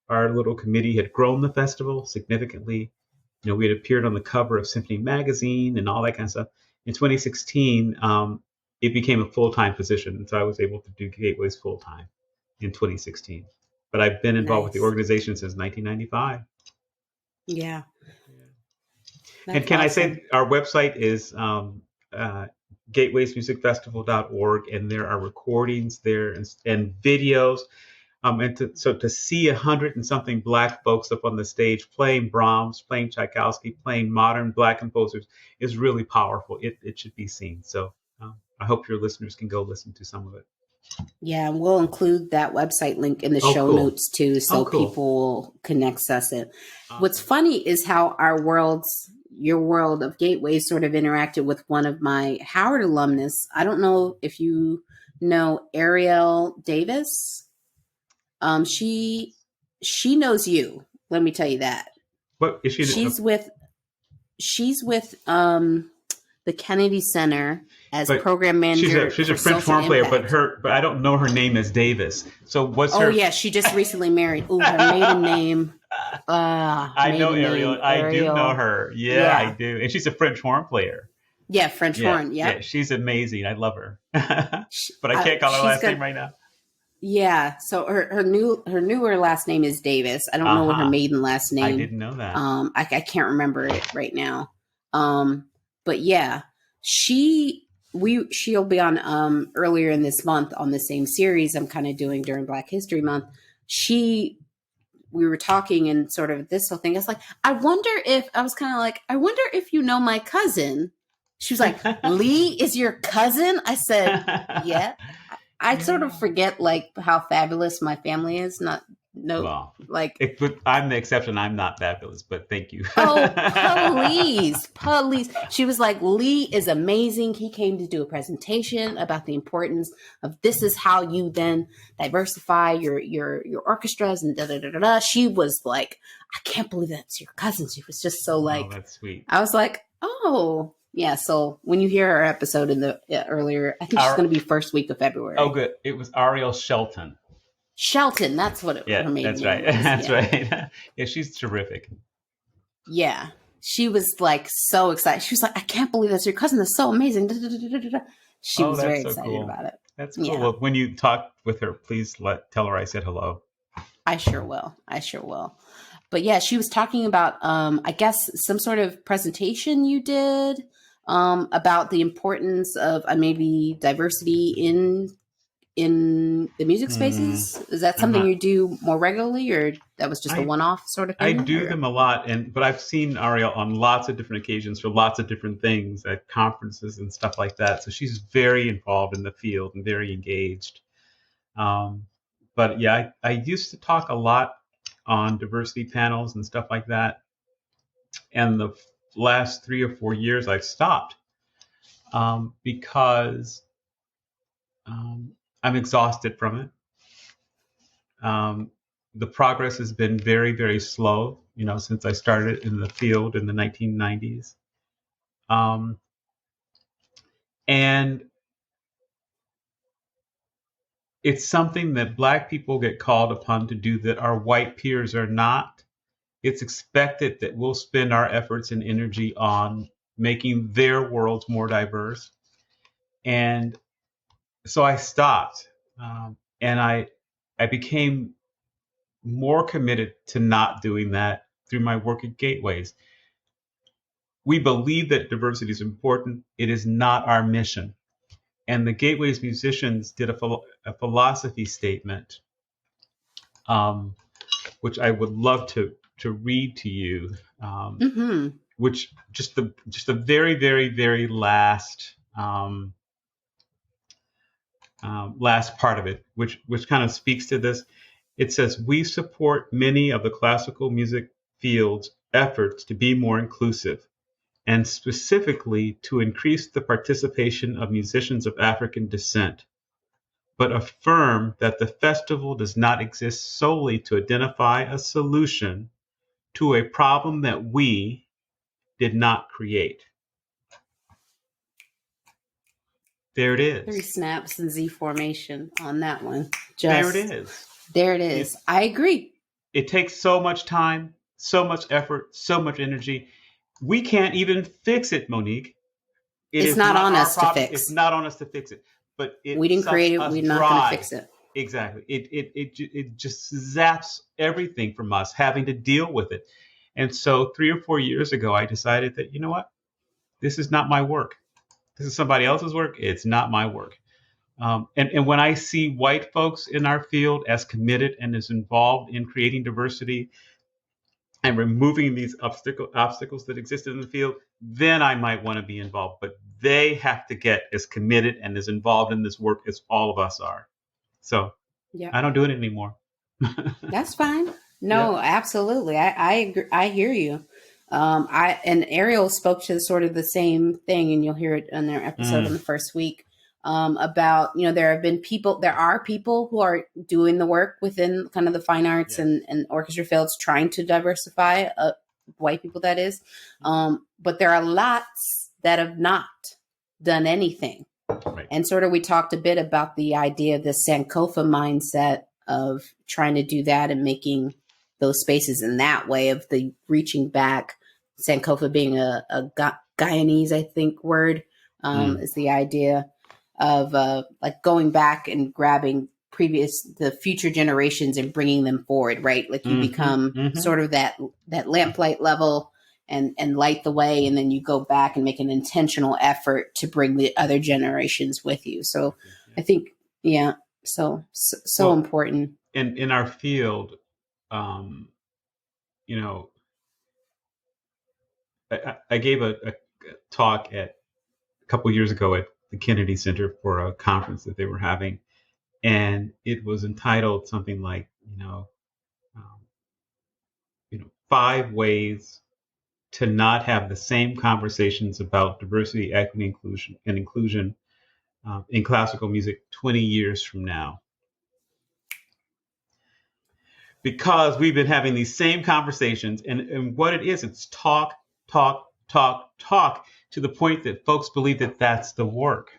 [SPEAKER 2] our little committee had grown the festival significantly, we had appeared on the cover of Symphony Magazine and all that kind of stuff. In 2016, it became a full-time position, and so I was able to do Gateways full-time in 2016. But I've been involved with the organization since 1995.
[SPEAKER 1] Yeah.
[SPEAKER 2] And can awesome. I say our website is gatewaymusicfestival.org, and there are recordings there and videos. So to see 100 and something Black folks up on the stage playing Brahms, playing Tchaikovsky, playing modern Black composers is really powerful. It should be seen. So I hope your listeners can go listen to some of it.
[SPEAKER 1] Yeah, and we'll include that website link in the show notes too, so people will connect us in. What's funny is how your world of Gateways sort of interacted with one of my Howard alumnus. I don't know if you know Ariel Davis. She knows you. Let me tell you that.
[SPEAKER 2] What is she?
[SPEAKER 1] She's with the Kennedy Center as program manager.
[SPEAKER 2] She's a French horn player, but I don't know her name as Davis. So what's her?
[SPEAKER 1] Oh yeah, she just recently married. Ooh, her maiden name.
[SPEAKER 2] I know Ariel. I do know her. Yeah, I do. And she's a French horn player.
[SPEAKER 1] Yeah, French horn. Yeah.
[SPEAKER 2] Yeah, she's amazing. I love her. But I can't call her last name right now.
[SPEAKER 1] Yeah, so her newer last name is Davis. I don't know what her maiden last name.
[SPEAKER 2] I didn't know that.
[SPEAKER 1] I can't remember it right now. But yeah, she'll be on earlier in this month on the same series I'm kind of doing during Black History Month. We were talking and sort of this whole thing. I was like, I wonder if you know my cousin. She was like, Lee is your cousin? I said, yeah. I sort of forget like how fabulous my family is. I'm
[SPEAKER 2] the exception. I'm not fabulous, but thank you.
[SPEAKER 1] Oh, please. She was like, Lee is amazing. He came to do a presentation about the importance of this is how you then diversify your orchestras and da da da da da. She was like, I can't believe that's your cousin. She was just so like,
[SPEAKER 2] oh, that's sweet.
[SPEAKER 1] I was like, oh. Yeah, so when you hear our episode in the earlier, I think she's going to be first week of February.
[SPEAKER 2] Oh, good. It was Ariel Shelton.
[SPEAKER 1] Shelton, that's what her maiden
[SPEAKER 2] that's
[SPEAKER 1] name
[SPEAKER 2] right.
[SPEAKER 1] was.
[SPEAKER 2] That's right. Yeah, she's terrific.
[SPEAKER 1] Yeah, she was like so excited. She was like, I can't believe that's your cousin. That's so amazing. She was very excited about it.
[SPEAKER 2] That's cool. Yeah. Well, when you talk with her, please tell her I said hello.
[SPEAKER 1] I sure will. But yeah, she was talking about, I guess, some sort of presentation you did about the importance of maybe diversity in the music spaces. Is that something you do more regularly, or that was just a one-off sort of thing?
[SPEAKER 2] I do them a lot, but I've seen Ariel on lots of different occasions for lots of different things at conferences and stuff like that. So she's very involved in the field and very engaged. But yeah, I used to talk a lot on diversity panels and stuff like that. And the last 3 or 4 years I've stopped because I'm exhausted from it. The progress has been very, very slow, since I started in the field in the 1990s. And it's something that Black people get called upon to do that our white peers are not. It's expected that we'll spend our efforts and energy on making their worlds more diverse. And so I stopped, and I became more committed to not doing that through my work at Gateways. We believe that diversity is important. It is not our mission. And the Gateways musicians did a philosophy statement, which I would love to read to you, which just the very, very, very last last part of it, which kind of speaks to this. It says, we support many of the classical music field's efforts to be more inclusive, and specifically to increase the participation of musicians of African descent. but affirm that the festival does not exist solely to identify a solution to a problem that we did not create. There it is.
[SPEAKER 1] 3 snaps and Z formation on that one.
[SPEAKER 2] There it is.
[SPEAKER 1] There it is. I agree.
[SPEAKER 2] It takes so much time, so much effort, so much energy. We can't even fix it, Monique.
[SPEAKER 1] It's not on us to fix.
[SPEAKER 2] It's not on us to fix it. But
[SPEAKER 1] we didn't create it. We're not going to fix it.
[SPEAKER 2] Exactly. It just zaps everything from us having to deal with it. And so 3 or 4 years ago, I decided that, you know what? This is not my work. This is somebody else's work. It's not my work. And when I see white folks in our field as committed and as involved in creating diversity and removing these obstacles that existed in the field, then I might want to be involved. But they have to get as committed and as involved in this work as all of us are. So I don't do it anymore.
[SPEAKER 1] That's fine. No, absolutely. I agree. I hear you. And Ariel spoke to sort of the same thing, and you'll hear it in their episode in the first week, about, there are people who are doing the work within kind of the fine arts and orchestra fields, trying to diversify, white people, that is. But there are lots that have not done anything.
[SPEAKER 2] Right.
[SPEAKER 1] And sort of, we talked a bit about the idea of the Sankofa mindset of trying to do that and making those spaces in that way, of the reaching back. Sankofa being a Guyanese, I think, word, is the idea of like going back and grabbing the future generations and bringing them forward, right? Like you become sort of that lamplight level and light the way, and then you go back and make an intentional effort to bring the other generations with you. So I think, so well, important.
[SPEAKER 2] In our field, I gave a talk a couple years ago at the Kennedy Center for a conference that they were having, and it was entitled something like, 5 ways to not have the same conversations about diversity, equity, inclusion in classical music 20 years from now. Because we've been having these same conversations, and what it is, it's talk to the point that folks believe that that's the work.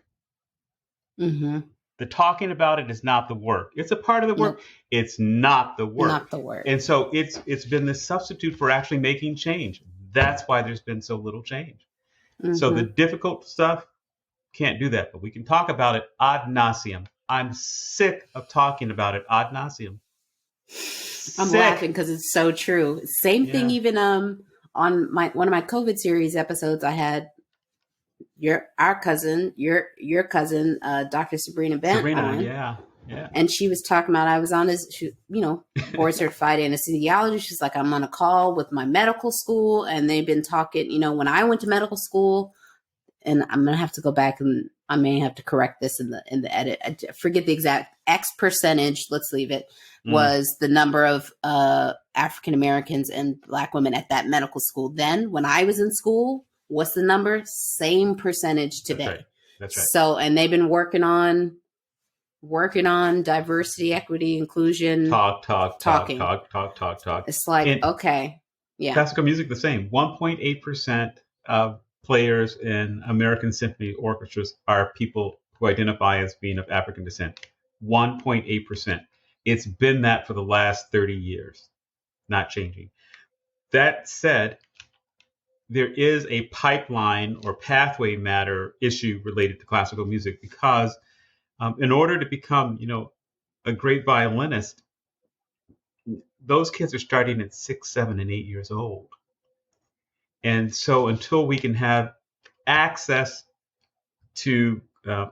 [SPEAKER 1] Mm-hmm.
[SPEAKER 2] The talking about it is not the work. It's a part of the work. Nope. It's not the work.
[SPEAKER 1] Not the work.
[SPEAKER 2] And so it's been the substitute for actually making change. That's why there's been so little change. Mm-hmm. So the difficult stuff, can't do that, but we can talk about it ad nauseum. I'm sick of talking about it ad nauseum.
[SPEAKER 1] I'm laughing because it's so true. Same thing. Even on one of my COVID series episodes, I had your cousin, Dr. Sabrina Bent on.
[SPEAKER 2] Yeah.
[SPEAKER 1] And she was talking about, I was on board certified anesthesiologist. She's like, I'm on a call with my medical school, and they've been talking, when I went to medical school, and I'm going to have to go back and I may have to correct this in the edit. I forget the exact X percentage. Let's leave it. Was the number of African Americans and Black women at that medical school then. When I was in school, what's the number? Same percentage today.
[SPEAKER 2] That's right.
[SPEAKER 1] So, and they've been working on diversity, equity, inclusion.
[SPEAKER 2] Talking.
[SPEAKER 1] It's like, okay. Yeah.
[SPEAKER 2] Classical music, the same. 1.8% of players in American symphony orchestras are people who identify as being of African descent. 1.8%. It's been that for the last 30 years, not changing. That said, there is a pipeline or pathway matter issue related to classical music, because in order to become, a great violinist, those kids are starting at 6, 7, and 8 years old. And so until we can have access to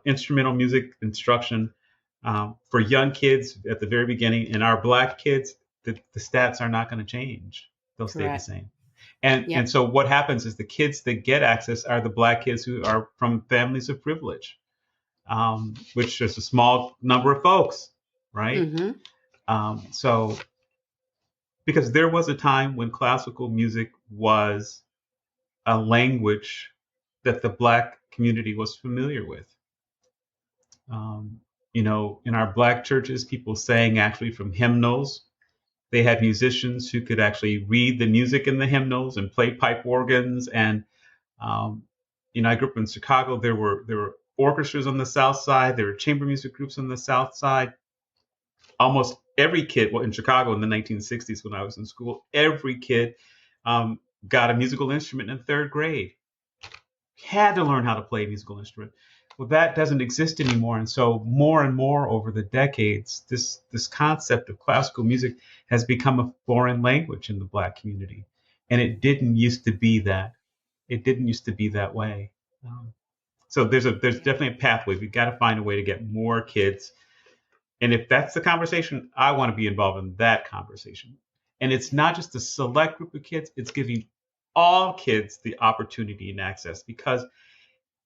[SPEAKER 2] instrumental music instruction for young kids at the very beginning, and our Black kids, the stats are not going to change. They'll stay the same. And so what happens is the kids that get access are the Black kids who are from families of privilege, which is a small number of folks, right? Mm-hmm. So because there was a time when classical music was a language that the Black community was familiar with. In our black churches, people sang actually from hymnals. They had musicians who could actually read the music in the hymnals and play pipe organs. And um, I grew up in Chicago. There were orchestras on the South Side. There were chamber music groups on the South Side. Almost every kid, well, in Chicago in the 1960s when I was in school, every kid um, got a musical instrument in third grade. Had to learn how to play a musical instrument. Well, that doesn't exist anymore, and so more and more over the decades, this concept of classical music has become a foreign language in the Black community, and it didn't used to be that. It didn't used to be that way. So there's definitely a pathway. We've got to find a way to get more kids, and if that's the conversation, I want to be involved in that conversation. And it's not just a select group of kids; it's giving all kids the opportunity and access, because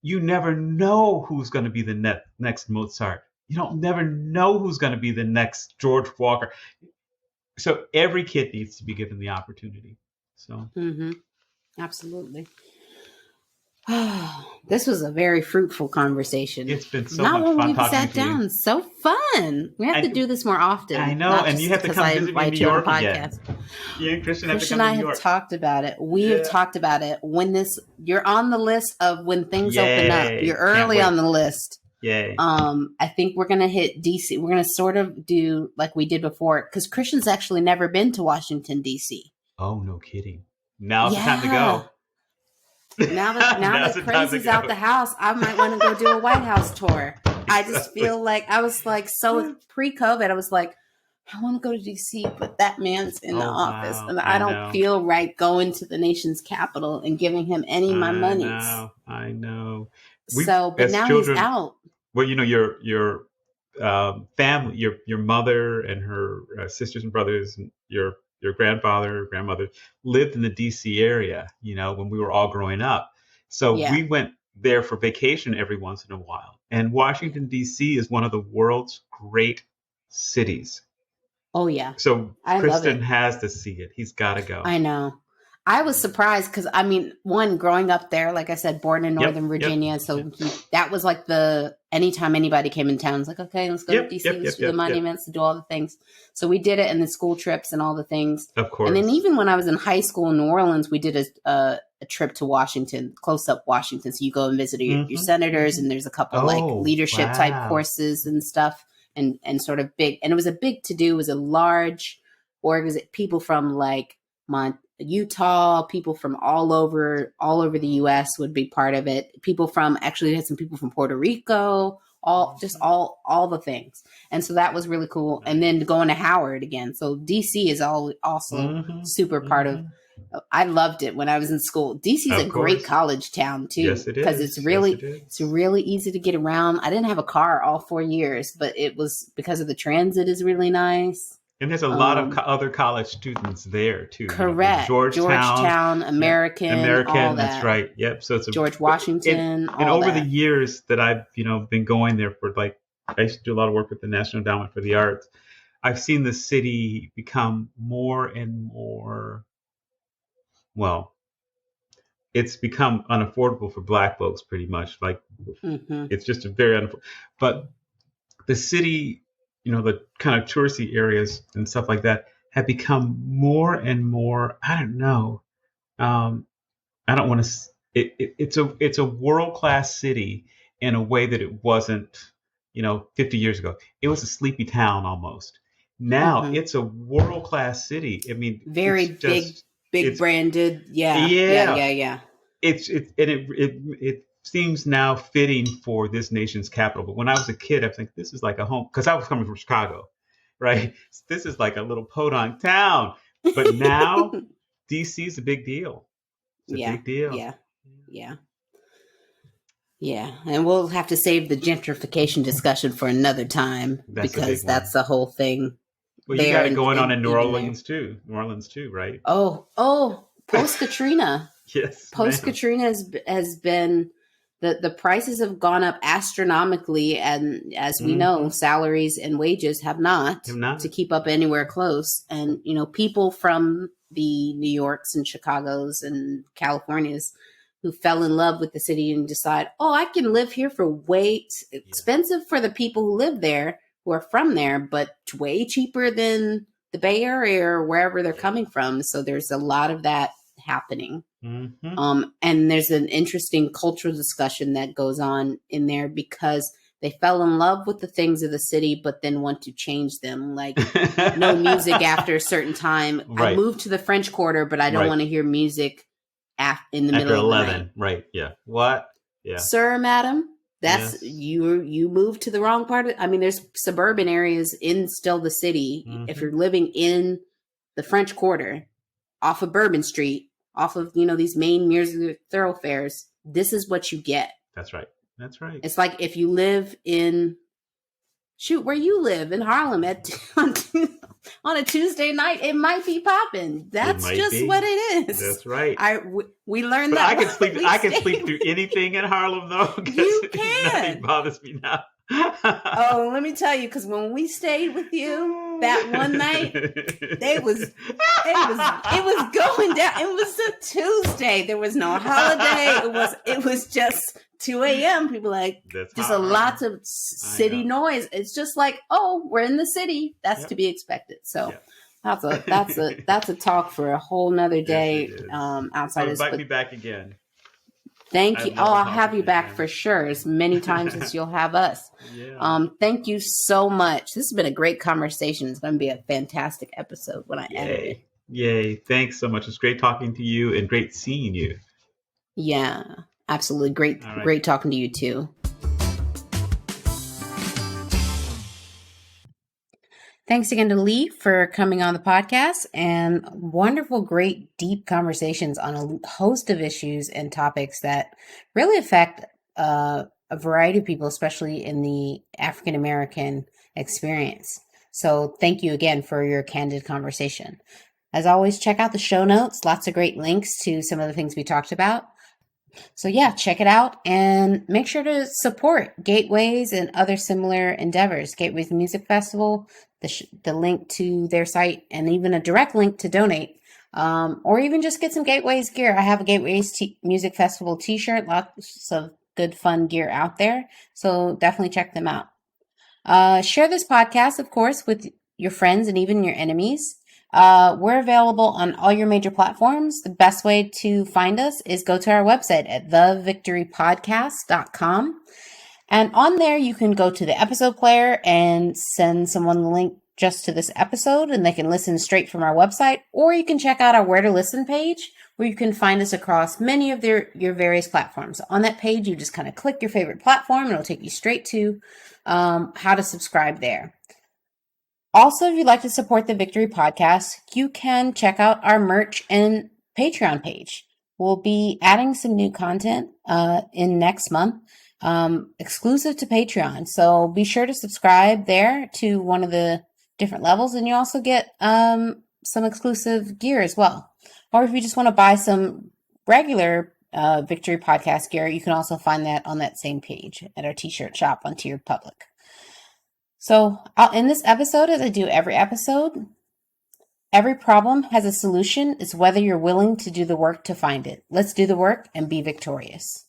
[SPEAKER 2] you never know who's going to be the next Mozart. You don't never know who's going to be the next George Walker. So every kid needs to be given the opportunity. So
[SPEAKER 1] Absolutely. This was a very fruitful conversation.
[SPEAKER 2] It's been so much fun
[SPEAKER 1] we've
[SPEAKER 2] talking
[SPEAKER 1] sat
[SPEAKER 2] to you.
[SPEAKER 1] down. So fun. We have to do this more often.
[SPEAKER 2] I know, and you have to come visit me in New York again. You and Christian have to come to New York.
[SPEAKER 1] I have talked about it. We have talked about it. When you're on the list of when things open up. You're early on the list.
[SPEAKER 2] Yay.
[SPEAKER 1] I think we're going to hit DC. We're going to sort of do like we did before, because Christian's actually never been to Washington, DC.
[SPEAKER 2] Oh, no kidding. Now's the time to go.
[SPEAKER 1] Now that Crazy's out the house, I might want to go do a White House tour. I just feel like I was like, so pre-COVID, I was like, I want to go to DC, but that man's in the office, and I don't feel right going to the nation's capital and giving him any of my monies.
[SPEAKER 2] I know.
[SPEAKER 1] But now children, he's out.
[SPEAKER 2] Well, your family, your mother and her sisters and brothers, and your grandfather, grandmother lived in the DC area, when we were all growing up. So we went there for vacation every once in a while. And Washington, DC is one of the world's great cities.
[SPEAKER 1] Oh, yeah.
[SPEAKER 2] So Kristen has to see it. He's got to go.
[SPEAKER 1] I know. I was surprised because, growing up there, like I said, born in Northern Virginia. So that was like anytime anybody came in town, it's like, okay, let's go to DC, let's do the monuments, do all the things. So we did it, and the school trips and all the things.
[SPEAKER 2] Of course.
[SPEAKER 1] And then even when I was in high school in New Orleans, we did a trip to Washington, close up Washington. So you go and visit your senators, and there's a couple leadership type courses and stuff, and sort of big. And it was a big to do. It was a large organization, people from like Utah, people from all over the U.S. would be part of it. People from had some people from Puerto Rico, all the things. And so that was really cool. And then going to Howard again. So DC is also super part of. I loved it when I was in school. DC is a great college town too.
[SPEAKER 2] Yes, it is.
[SPEAKER 1] Because it's really easy to get around. I didn't have a car all 4 years, but it was because of the transit is really nice.
[SPEAKER 2] And there's a lot of other college students there too.
[SPEAKER 1] Correct. Georgetown, American, all that.
[SPEAKER 2] That's right. Yep. So it's
[SPEAKER 1] George Washington.
[SPEAKER 2] And over the years that I've been going there for, like, I used to do a lot of work with the National Endowment for the Arts. I've seen the city become more and more. Well, it's become unaffordable for Black folks, pretty much. Like, it's just a very unaffordable. But the city, the kind of touristy areas and stuff like that have become more and more. I don't know. I don't want to. It's a world-class city in a way that it wasn't, 50 years ago. It was a sleepy town almost. Now it's a world-class city. I mean,
[SPEAKER 1] very big branded. Yeah.
[SPEAKER 2] It seems now fitting for this nation's capital. But when I was a kid, I think this is like a home, because I was coming from Chicago, right? This is like a little podunk town. But now DC is a big deal. It's a big deal.
[SPEAKER 1] Yeah. And we'll have to save the gentrification discussion for another time, because that's the whole thing.
[SPEAKER 2] Well, you got it going on in New Orleans too. New Orleans too, right?
[SPEAKER 1] Oh, post Katrina.
[SPEAKER 2] Yes.
[SPEAKER 1] Post Katrina has been the prices have gone up astronomically, and as we know, salaries and wages have not to keep up anywhere close. And people from the New Yorks and Chicagos and Californias, who fell in love with the city and decide, oh, I can live here for expensive for the people who live there, who are from there, but way cheaper than the Bay Area or wherever they're coming from. So there's a lot of that happening. And there's an interesting cultural discussion that goes on in there because they fell in love with the things of the city, but then want to change them. Like no music after a certain time.
[SPEAKER 2] Right.
[SPEAKER 1] I moved to the French Quarter, but I don't want to hear music in the
[SPEAKER 2] after
[SPEAKER 1] middle
[SPEAKER 2] 11.
[SPEAKER 1] of the night.
[SPEAKER 2] Right. Yeah. What? Yeah.
[SPEAKER 1] Sir, madam, that's you moved to the wrong part of. I mean, there's suburban areas in still the city. If you're living in the French Quarter, off of Bourbon Street, off of these main music thoroughfares, this is what you get.
[SPEAKER 2] That's right. That's right.
[SPEAKER 1] It's like if you live in where you live in Harlem on a Tuesday night, it might be popping. That's just what it is.
[SPEAKER 2] That's right.
[SPEAKER 1] We learned
[SPEAKER 2] but
[SPEAKER 1] that.
[SPEAKER 2] I can sleep through anything in Harlem though.
[SPEAKER 1] You can.
[SPEAKER 2] Nothing bothers me now.
[SPEAKER 1] Oh, let me tell you, because when we stayed with you that one night, it was going down. It was a Tuesday. There was no holiday. It was just 2 a.m. People just a lot of city noise. It's just like, oh, we're in the city. That's to be expected. So that's a talk for a whole nother day. Outside of
[SPEAKER 2] invite me back again.
[SPEAKER 1] Thank you. I'll have you back for sure, as many times as you'll have us. Thank you so much. This has been a great conversation. It's going to be a fantastic episode when I edit it.
[SPEAKER 2] Yay. Thanks so much. It's great talking to you and great seeing you.
[SPEAKER 1] Yeah, absolutely. Great talking to you too. Thanks again to Lee for coming on the podcast, and wonderful, great, deep conversations on a host of issues and topics that really affect a variety of people, especially in the African American experience. So thank you again for your candid conversation. As always, check out the show notes. Lots of great links to some of the things we talked about. So check it out and make sure to support Gateways and other similar endeavors. Gateways Music Festival, the link to their site, and even a direct link to donate, or even just get some Gateways gear. I have a Gateways Music Festival t-shirt, lots of good fun gear out there. So definitely check them out. Share this podcast, of course, with your friends and even your enemies. We're available on all your major platforms. The best way to find us is go to our website at thevictorypodcast.com. And on there, you can go to the episode player and send someone the link just to this episode, and they can listen straight from our website. Or you can check out our Where to Listen page, where you can find us across many of your various platforms. On that page, you just kind of click your favorite platform, and it'll take you straight to how to subscribe there. Also, if you'd like to support the Victory Podcast, you can check out our merch and Patreon page. We'll be adding some new content in next month, exclusive to Patreon. So be sure to subscribe there to one of the different levels, and you also get some exclusive gear as well. Or if you just want to buy some regular Victory Podcast gear, you can also find that on that same page at our t-shirt shop on Tiered Public. So I'll end this episode as I do every episode. Every problem has a solution. It's whether you're willing to do the work to find it. Let's do the work and be victorious.